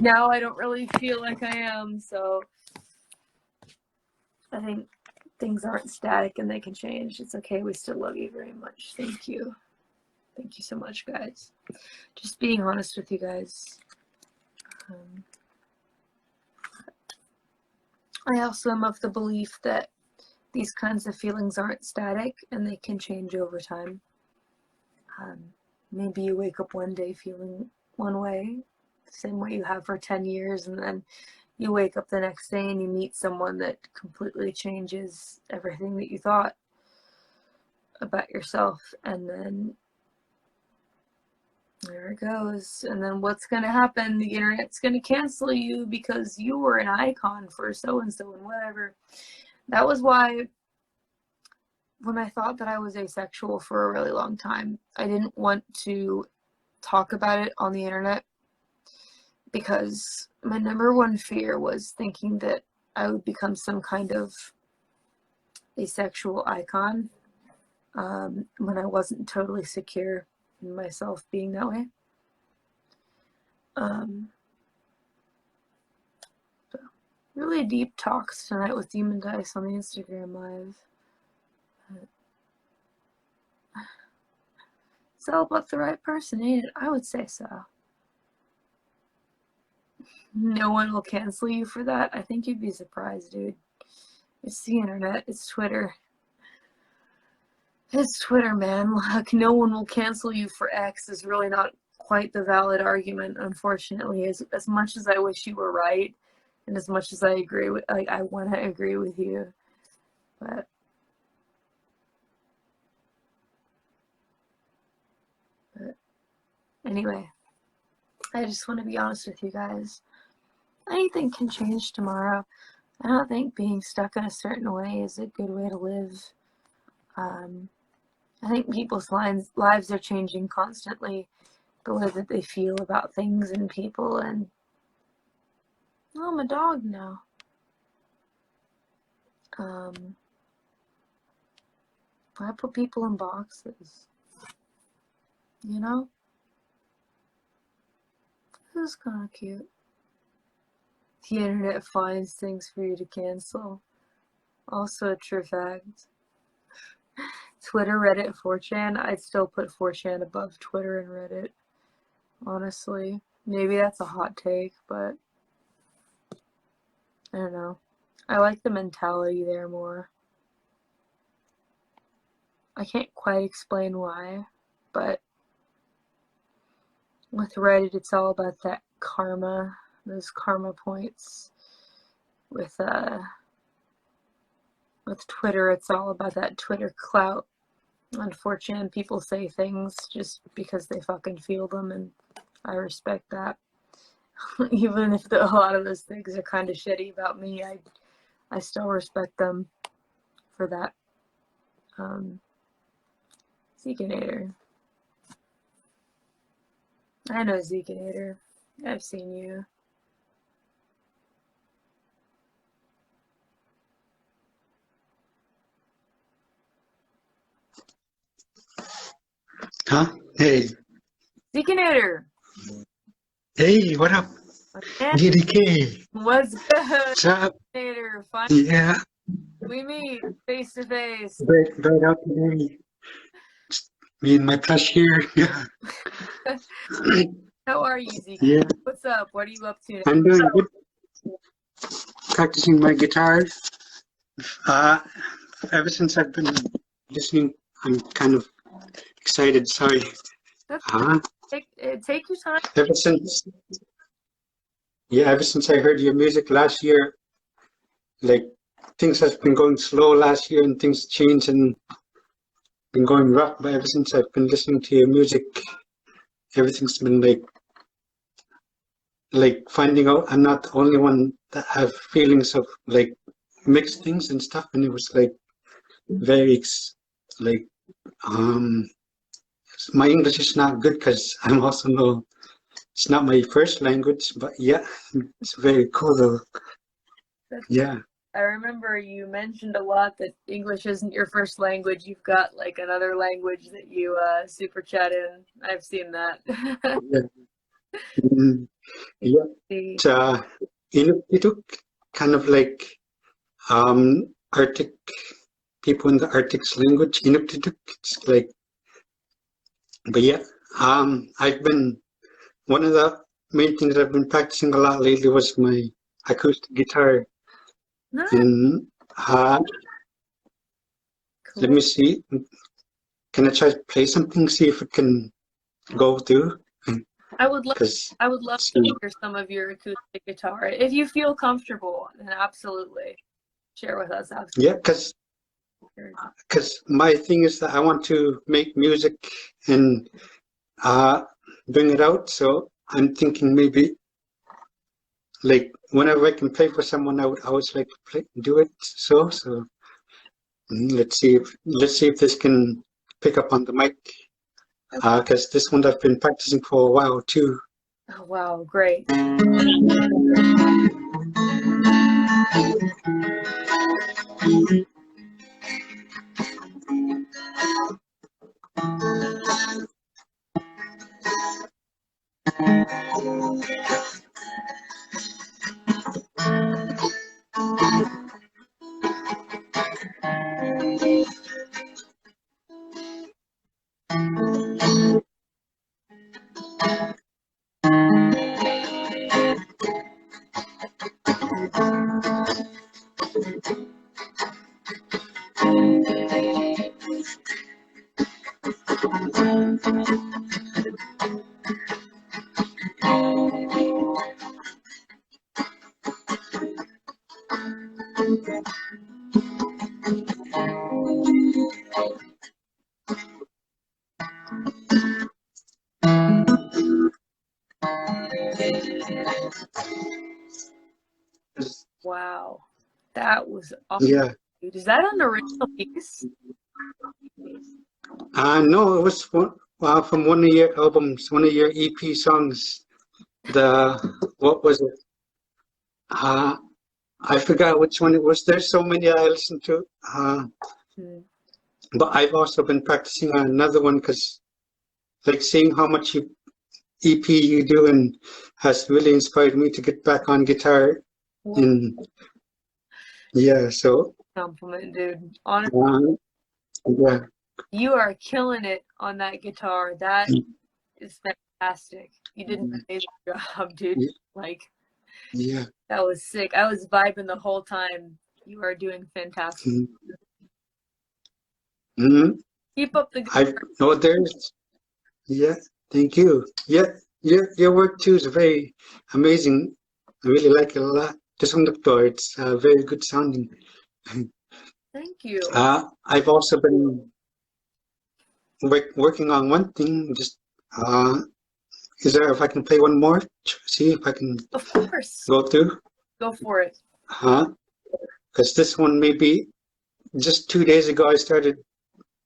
Now I don't really feel like I am, so I think things aren't static and they can change. It's okay. We still love you very much. Thank you. Thank you so much, guys. Just being honest with you guys. I also am of the belief that these kinds of feelings aren't static and they can change over time. Maybe you wake up one day feeling one way, the same way you have for 10 years, and then you wake up the next day and you meet someone that completely changes everything that you thought about yourself, and then there it goes. And then what's going to happen? The internet's going to cancel you because you were an icon for so-and-so and whatever. That was why when I thought that I was asexual for a really long time, I didn't want to talk about it on the internet because my number one fear was thinking that I would become some kind of asexual icon when I wasn't totally secure in myself being that way. So really deep talks tonight with Demondice on the Instagram Live. It's all about the right person, ain't it? I would say so. No one will cancel you for that. I think you'd be surprised, dude. It's the internet. It's Twitter. It's Twitter, man. Look, no one will cancel you for X is really not quite the valid argument, unfortunately. As much as I wish you were right, and as much as I agree with, like, I want to agree with you, but anyway, I just want to be honest with you guys. Anything can change tomorrow. I don't think being stuck in a certain way is a good way to live. I think people's lives are changing constantly, the way that they feel about things and people, and oh, I'm a dog now. I put people in boxes, you know? This is kind of cute. The internet finds things for you to cancel. Also a true fact. Twitter, Reddit, 4chan. I'd still put 4chan above Twitter and Reddit. Honestly. Maybe that's a hot take, but I don't know. I like the mentality there more. I can't quite explain why, but with Reddit, it's all about that karma, those karma points. With Twitter, it's all about that Twitter clout. On 4chan, people say things just because they fucking feel them, and I respect that. Even if a lot of those things are kind of shitty about me, I still respect them for that. Zekinator. I know Zekinator. I've seen you. Huh? Hey. Zekinator! Hey, what up? DDK. What's good? What's up? Zekinator, finally Yeah. we meet face to face. Right out today. Me and my plush here. Yeah. How are you, Zekinator? Yeah. What's up? What are you up to now? I'm doing good. Practicing my guitar. Ever since I've been listening, I'm kind of excited. Sorry. That's Take your time. Ever since I heard your music last year, like things have been going slow last year and things changed and been going rough. But ever since I've been listening to your music, everything's been like finding out I'm not the only one that have feelings of like mixed things and stuff. And it was like very like my English is not good because I'm also no. It's not my first language, but yeah, it's very cool though. Yeah. I remember you mentioned a lot that English isn't your first language. You've got like another language that you super chat in. I've seen that. Yeah. Yeah. It's, Inuktitut, kind of like Arctic people in the Arctic's language. Inuktitut. It's like, but yeah, I've been one of the main things that I've been practicing a lot lately was my acoustic guitar. Nice. And let me see. Can I try to play something? See if it can go through. I would love see. to hear some of your acoustic guitar. If you feel comfortable, then absolutely share with us. Absolutely. Yeah, because my thing is that I want to make music and bring it out. So I'm thinking maybe like whenever I can play for someone, I would always like to do it. So let's see if this can pick up on the mic. Because this one I've been practicing for a while too. Oh, wow, great. Wow, that was awesome. Yeah. Is that an original piece? No, it was from one of your albums, one of your EP songs. What was it? I forgot which one it was. There's so many I listened to. But I've also been practicing on another one because, like, seeing how much EP you do and has really inspired me to get back on guitar. And yeah, so Compliment, dude. Honestly, yeah, you are killing it on that guitar. That is fantastic. You did an amazing job, dude. Like, yeah, that was sick. I was vibing the whole time. You are doing fantastic. Keep up the good work. Yeah, thank you. Yeah, your work too is very amazing. I really like it a lot. Just on the floor, it's very good sounding. Thank you. I've also been working on one thing. Just is there if I can play one more? See if I can. Of course. Go through. Go for it. Because this one maybe just 2 days ago I started.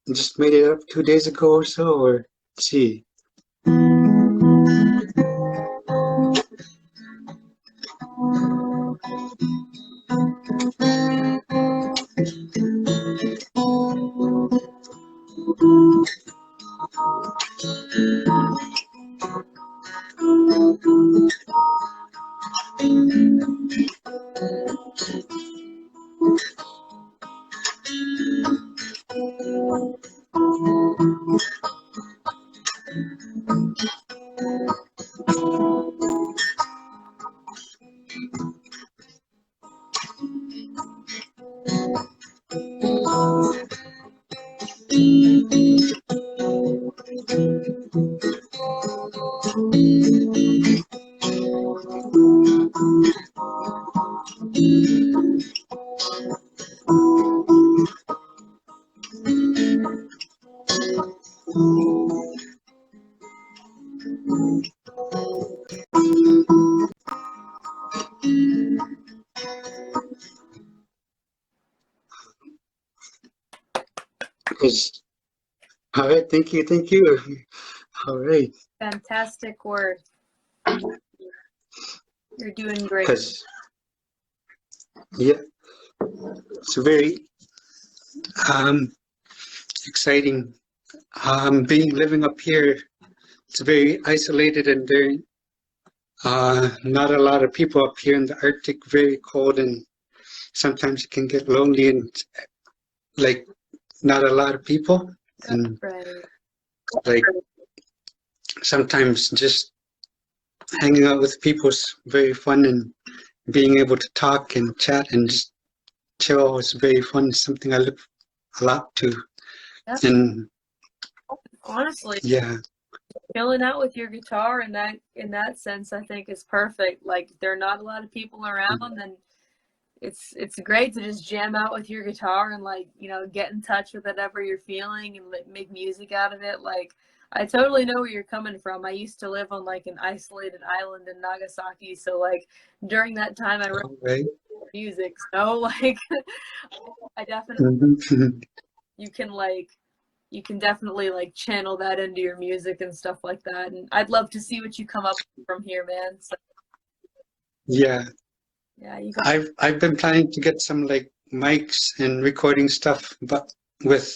Just made it up 2 days ago or so. Or let's see. 'Cause- all right, thank you, thank you. All right, Fantastic work. You're doing great. because yeah, it's very exciting. Being living up here, it's very isolated and very not a lot of people up here in the Arctic. Very cold, and sometimes it can get lonely and like not a lot of people. And Right. like sometimes just hanging out with people is very fun, and being able to talk and chat and just chill is very fun. It's something I look a lot to. Yep. And Honestly, yeah, chilling out with your guitar in that sense, I think is perfect. Like there are not a lot of people around, and it's great to just jam out with your guitar and like, you know, get in touch with whatever you're feeling and make music out of it. Like I totally know where you're coming from. I used to live on like an isolated island in Nagasaki, so like during that time I wrote all right. music. So like I definitely Mhm. you can definitely like channel that into your music and stuff like that. And I'd love to see what you come up with from here, man. So Yeah, yeah, you got I've been planning to get some like mics and recording stuff, but with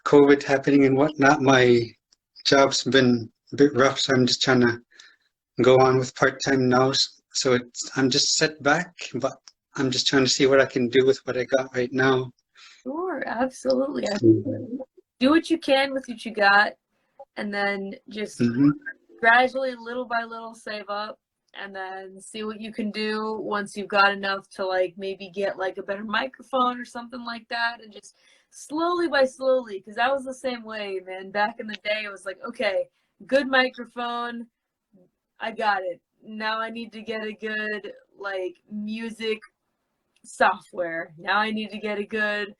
COVID happening and whatnot, my job's been a bit rough, so I'm just trying to go on with part-time now. So I'm just set back, but I'm just trying to see what I can do with what I got right now. sure, absolutely. Mhm. Do what you can with what you got, and then just gradually, little by little, save up, and then see what you can do once you've got enough to like maybe get like a better microphone or something like that, and just slowly by slowly, because I was the same way, man. Back in the day, it was like, okay, good microphone, I got it. Now I need to get a good like music software. Now I need to get a good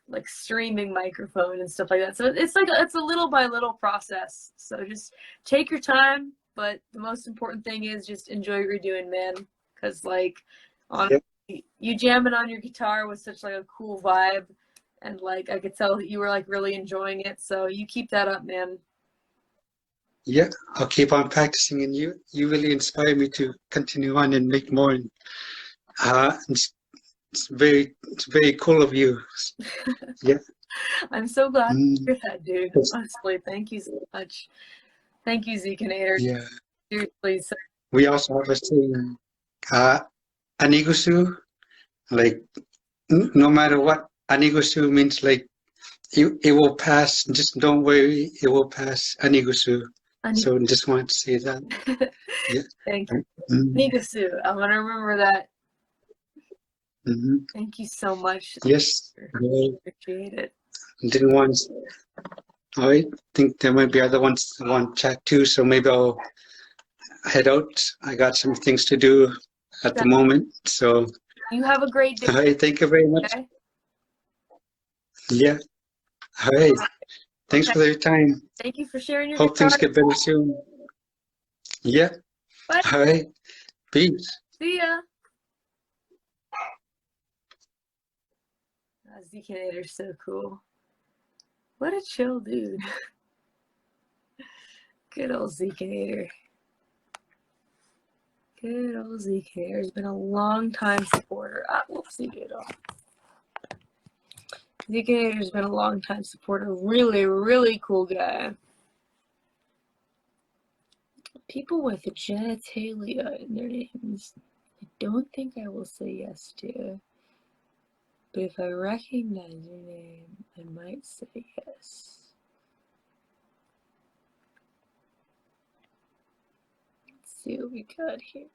like streaming microphone and stuff like that. So it's like it's a little by little process. So just take your time, but the most important thing is just enjoy what you're doing, man. Because like honestly, you jamming on your guitar was such like a cool vibe, and like I could tell that you were like really enjoying it. So you keep that up, man. Yeah, I'll keep on practicing, and you really inspire me to continue on and make more. And it's very cool of you. Yeah. I'm so glad to Mm, hear that, dude. yes. Honestly, thank you so much. Thank you, Zekinator. Yeah. Seriously. So We also have a saying, anigusu, like no matter what, anigusu means like it will pass. Just don't worry, it will pass. Anigusu. So just wanted to say that. Yeah. Thank you. Mm, Nigasu. I'm going to remember that. mhm. Thank you so much. Yes. I Appreciate it. didn't want. I think there might be other ones that want to chat too, so maybe I'll head out. I got some things to do at the moment. So, You have a great day. all right, thank you very much. Okay? Yeah. All right. Thanks Okay. for your time. Thank you for sharing your Hope guitar. things get better soon. Yeah. Bye. All right. Peace. See ya. Zekinator's so cool. What a chill dude. Good old Zekinator. Good old Zekinator has been a long time supporter. Whoopsie doodle. Zekinator's been a long time supporter. Really, really cool guy. People with genitalia in their names, I don't think I will say yes to. But if I recognize your name, I might say yes. Let's see what we got here.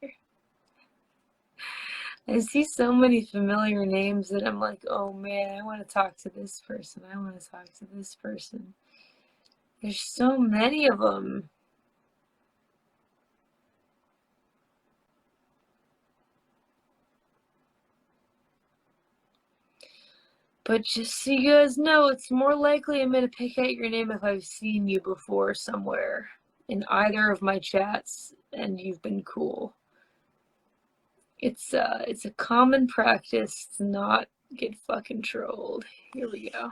I see so many familiar names that I'm like, oh man, I want to talk to this person. I want to talk to this person. There's so many of them. But just so you guys know, it's more likely I'm going to pick out your name if I've seen you before somewhere in either of my chats and you've been cool. It's a common practice to not get fucking trolled. Here we go.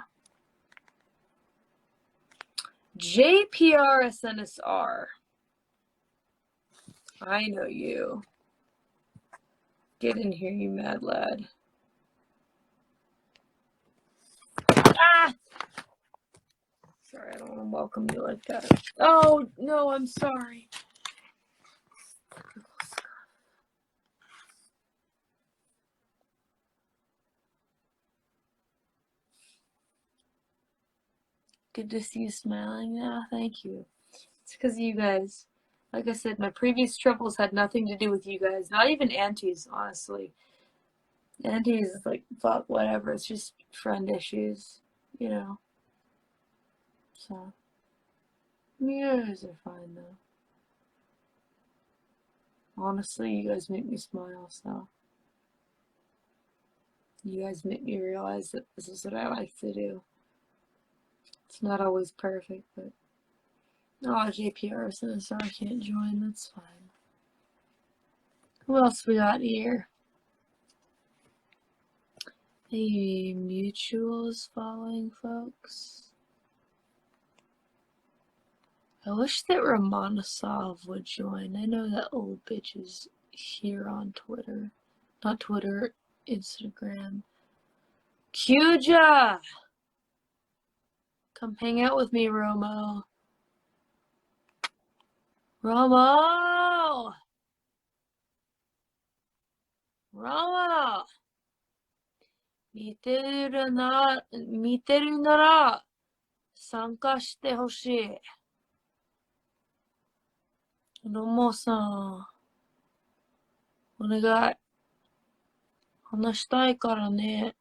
JPRSNSR. I know you. Get in here, you mad lad. Ah! Sorry, I don't want to welcome you like that. Oh, no, I'm sorry. Good to see you smiling now. Thank you. It's because of you guys. Like I said, my previous troubles had nothing to do with you guys. Not even Auntie's, honestly. Auntie's is like, fuck, whatever. It's just friend issues, you know. So, you guys are fine, though. Honestly, you guys make me smile, so. You guys make me realize that this is what I like to do. It's not always perfect, but. Oh, JPR says I can't join. That's fine. Who else we got here? Hey, mutuals following folks. I wish that Romanosov would join. I know that old bitch is here on Twitter. Not Twitter, Instagram. Cuja! Come hang out with me, Romo. Romo! Romo! 見てるなら参加してほしい。ロモさん、お願い。話したいからね。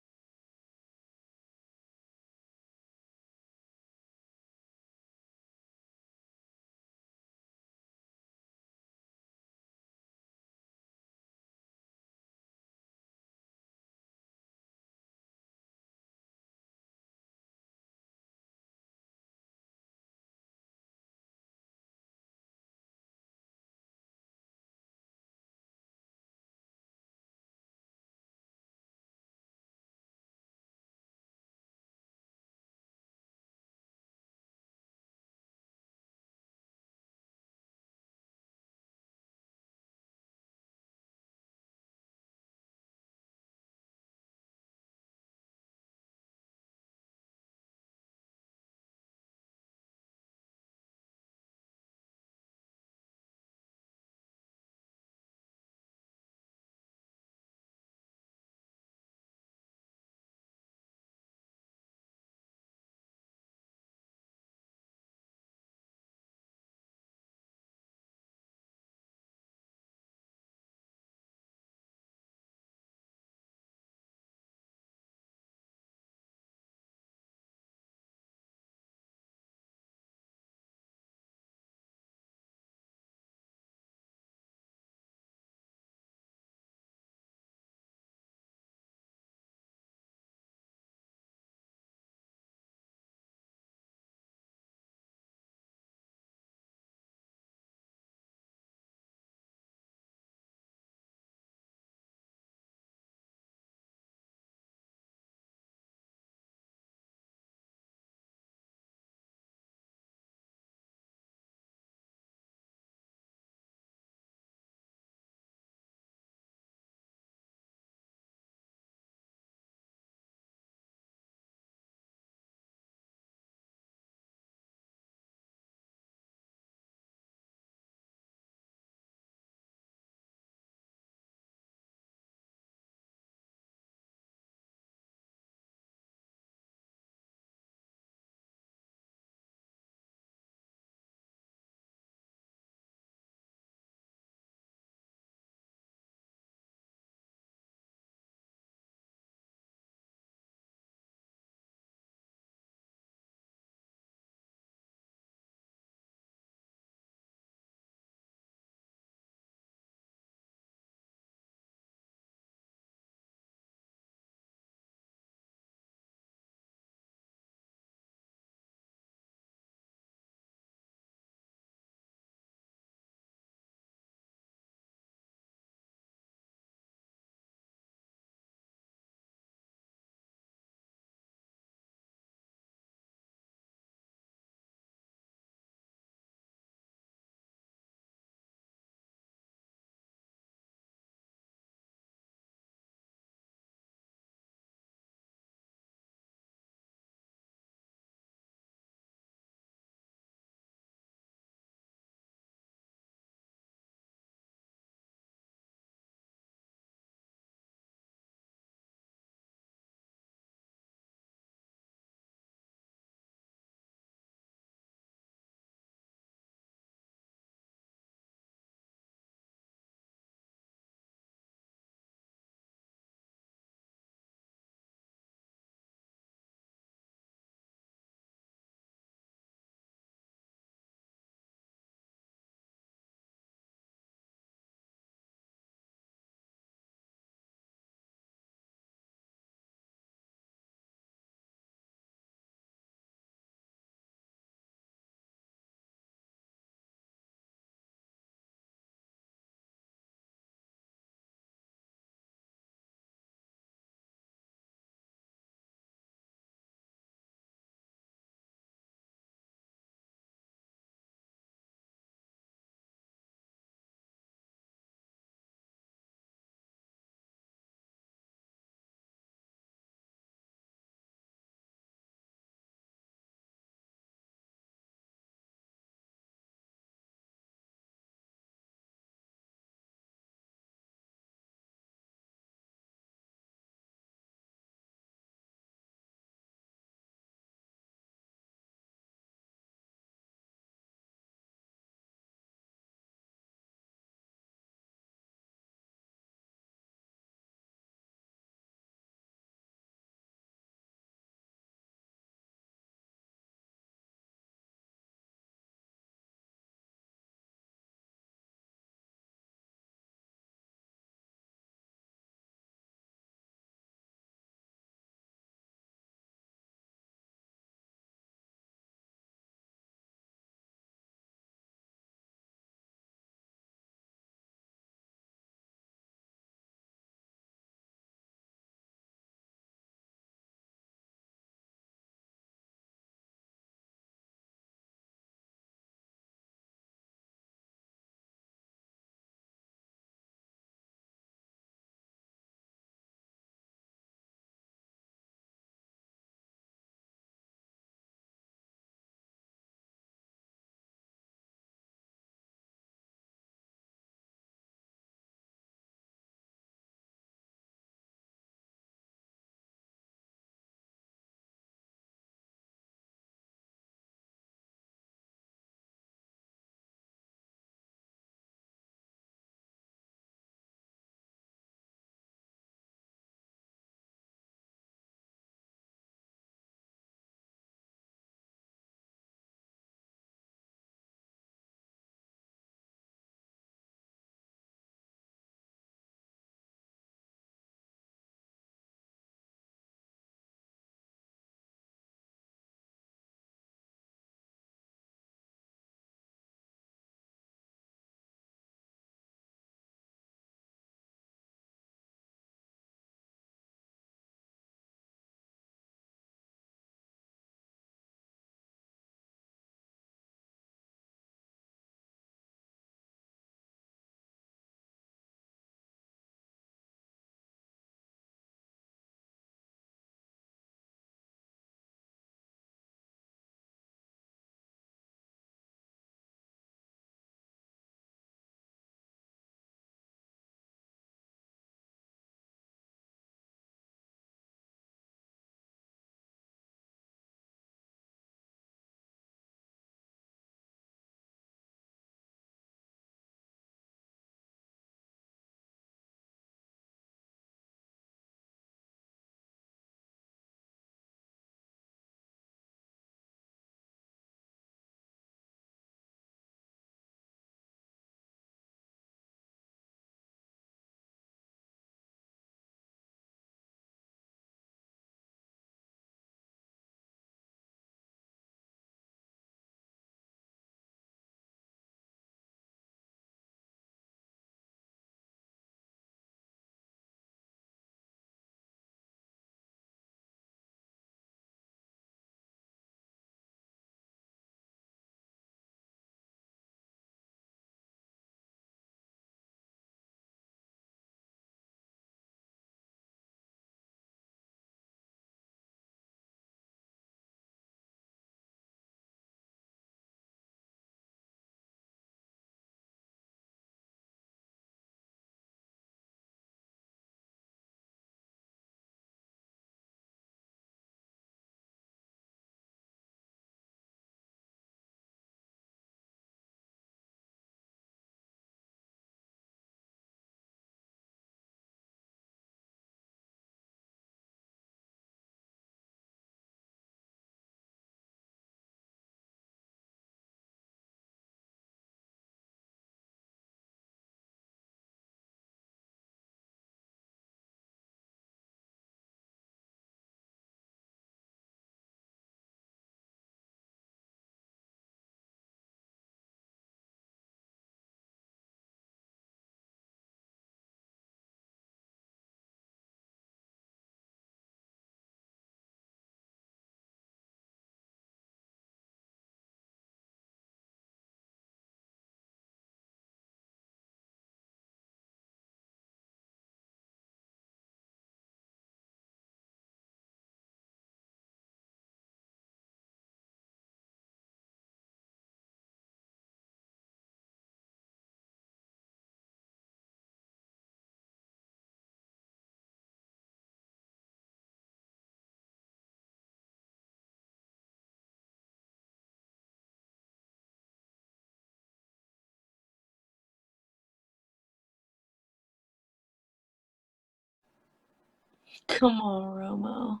Come on, Romo.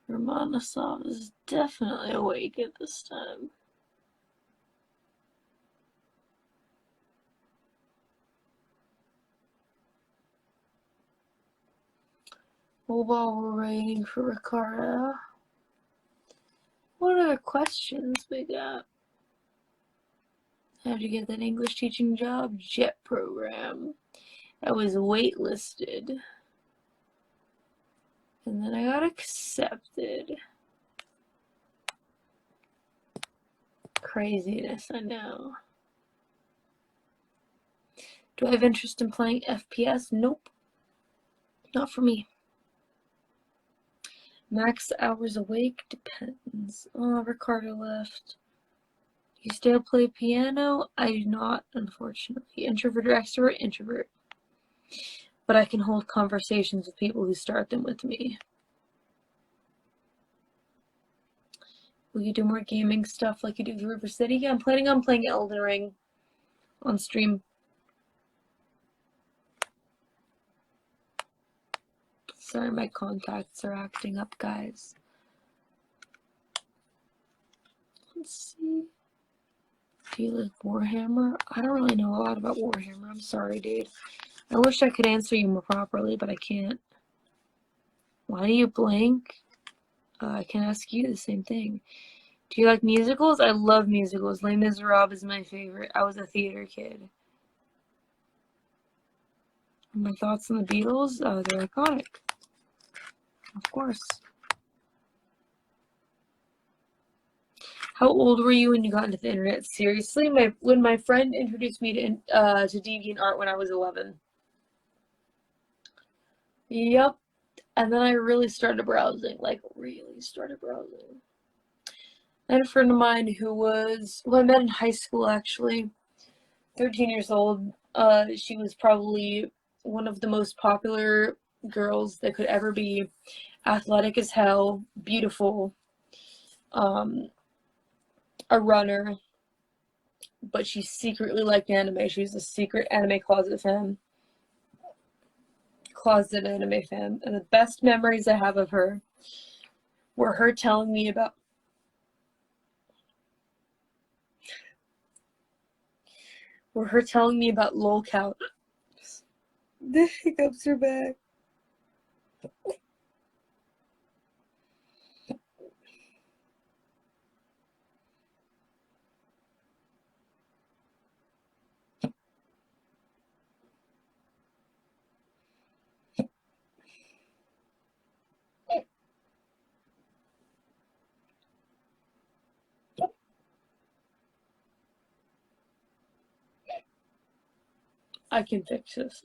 Romanosov is definitely awake at this time. Well, while we're waiting for Ricardo, what other questions we got? How'd you get that English teaching job? JET program. I was waitlisted. And then I got accepted. Craziness, I know. Do I have interest in playing FPS? Nope. Not for me. Max hours awake? Depends. Oh, Ricardo left. You still play piano? I do not, unfortunately. Introvert or extrovert? Introvert. But I can hold conversations with people who start them with me. Will you do more gaming stuff like you do for River City? Yeah, I'm planning on playing Elden Ring on stream. Sorry, my contacts are acting up, guys. Let's see. Do you like Warhammer? I don't really know a lot about Warhammer. I'm sorry, dude. I wish I could answer you more properly, but I can't. Why do you blink? I can ask you the same thing. Do you like musicals? I love musicals. Les Miserables is my favorite. I was a theater kid. My thoughts on the Beatles? They're iconic. Of course. How old were you when you got into the internet? Seriously? When my friend introduced me to DeviantArt when I was 11. Yep. And then I really started browsing. Like, really started browsing. I had a friend of mine who I met in high school, actually. 13 years old. She was probably one of the most popular girls that could ever be. Athletic as hell. Beautiful. A runner. But she secretly liked anime. She was a secret anime closet fan. And the best memories I have of her were her telling me about lolcow. The hiccups are back. I can fix this.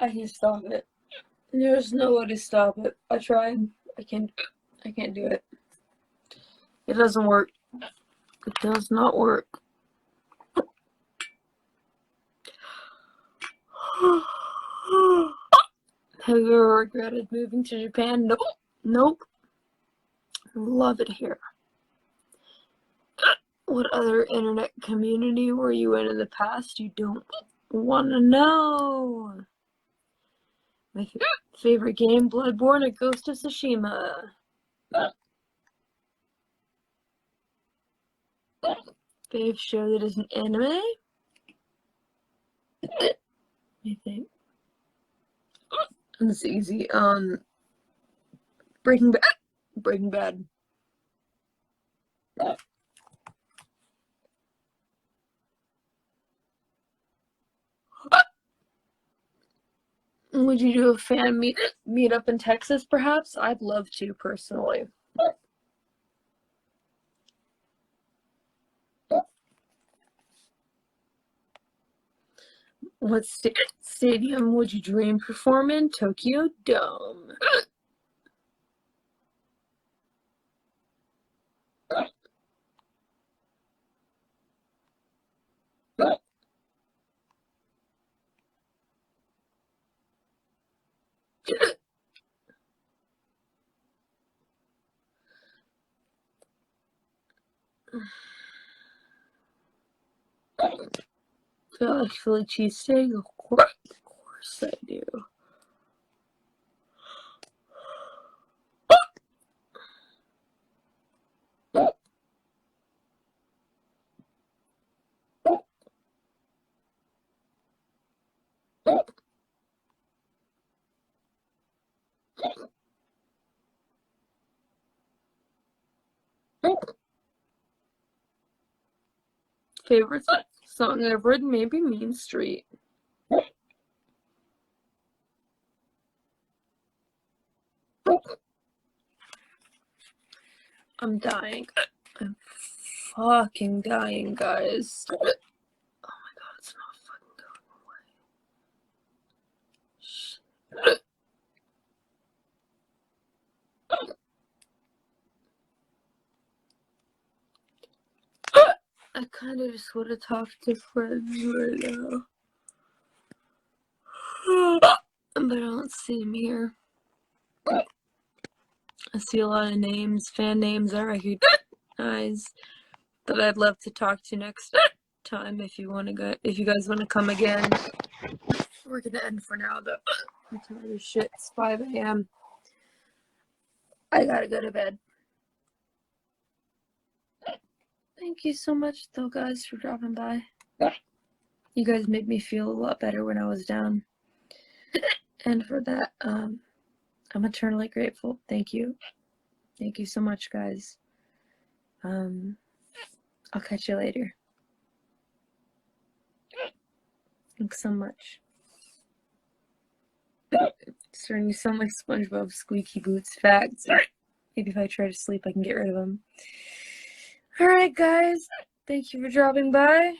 I can't stop it. There's no way to stop it. I tried. I can't do it. It doesn't work. It does not work. Have you ever regretted moving to Japan? Nope. Nope. Love it here. What other internet community were you in the past? You don't want to know. My favorite game, Bloodborne and Ghost of Tsushima. Fave show that is an anime? I think. It's easy. Breaking Bad. Breaking Bad. Would you do a fan meet up in Texas, perhaps? I'd love to, personally. What stadium would you dream perform in? Tokyo Dome. Feel like Philly cheesesteak? Of course I do. Favorite song I've written? Maybe Mean Street. I'm dying. I'm fucking dying, guys. Oh my god, it's not fucking going away. Shit. I kind of just want to talk to friends right now. But I don't see them here. I see a lot of names, fan names I recognize that I'd love to talk to next time if you want to go. If you guys want to come again. We're gonna end for now though. I'm tired as shit. It's 5 a.m. I gotta go to bed. Thank you so much though, guys, for dropping by. You guys made me feel a lot better when I was down. And for that, I'm eternally grateful. Thank you. Thank you so much, guys. I'll catch you later. Thanks so much. Starting to sound like SpongeBob Squeaky Boots facts. Maybe if I try to sleep, I can get rid of them. Alright, guys. Thank you for dropping by.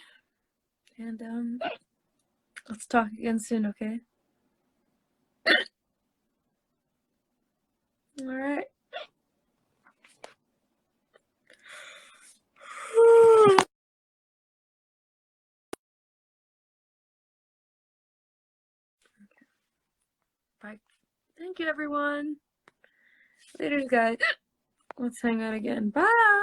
And, let's talk again soon, okay? Alright. Bye. Thank you, everyone. Later, guys. Let's hang out again. Bye.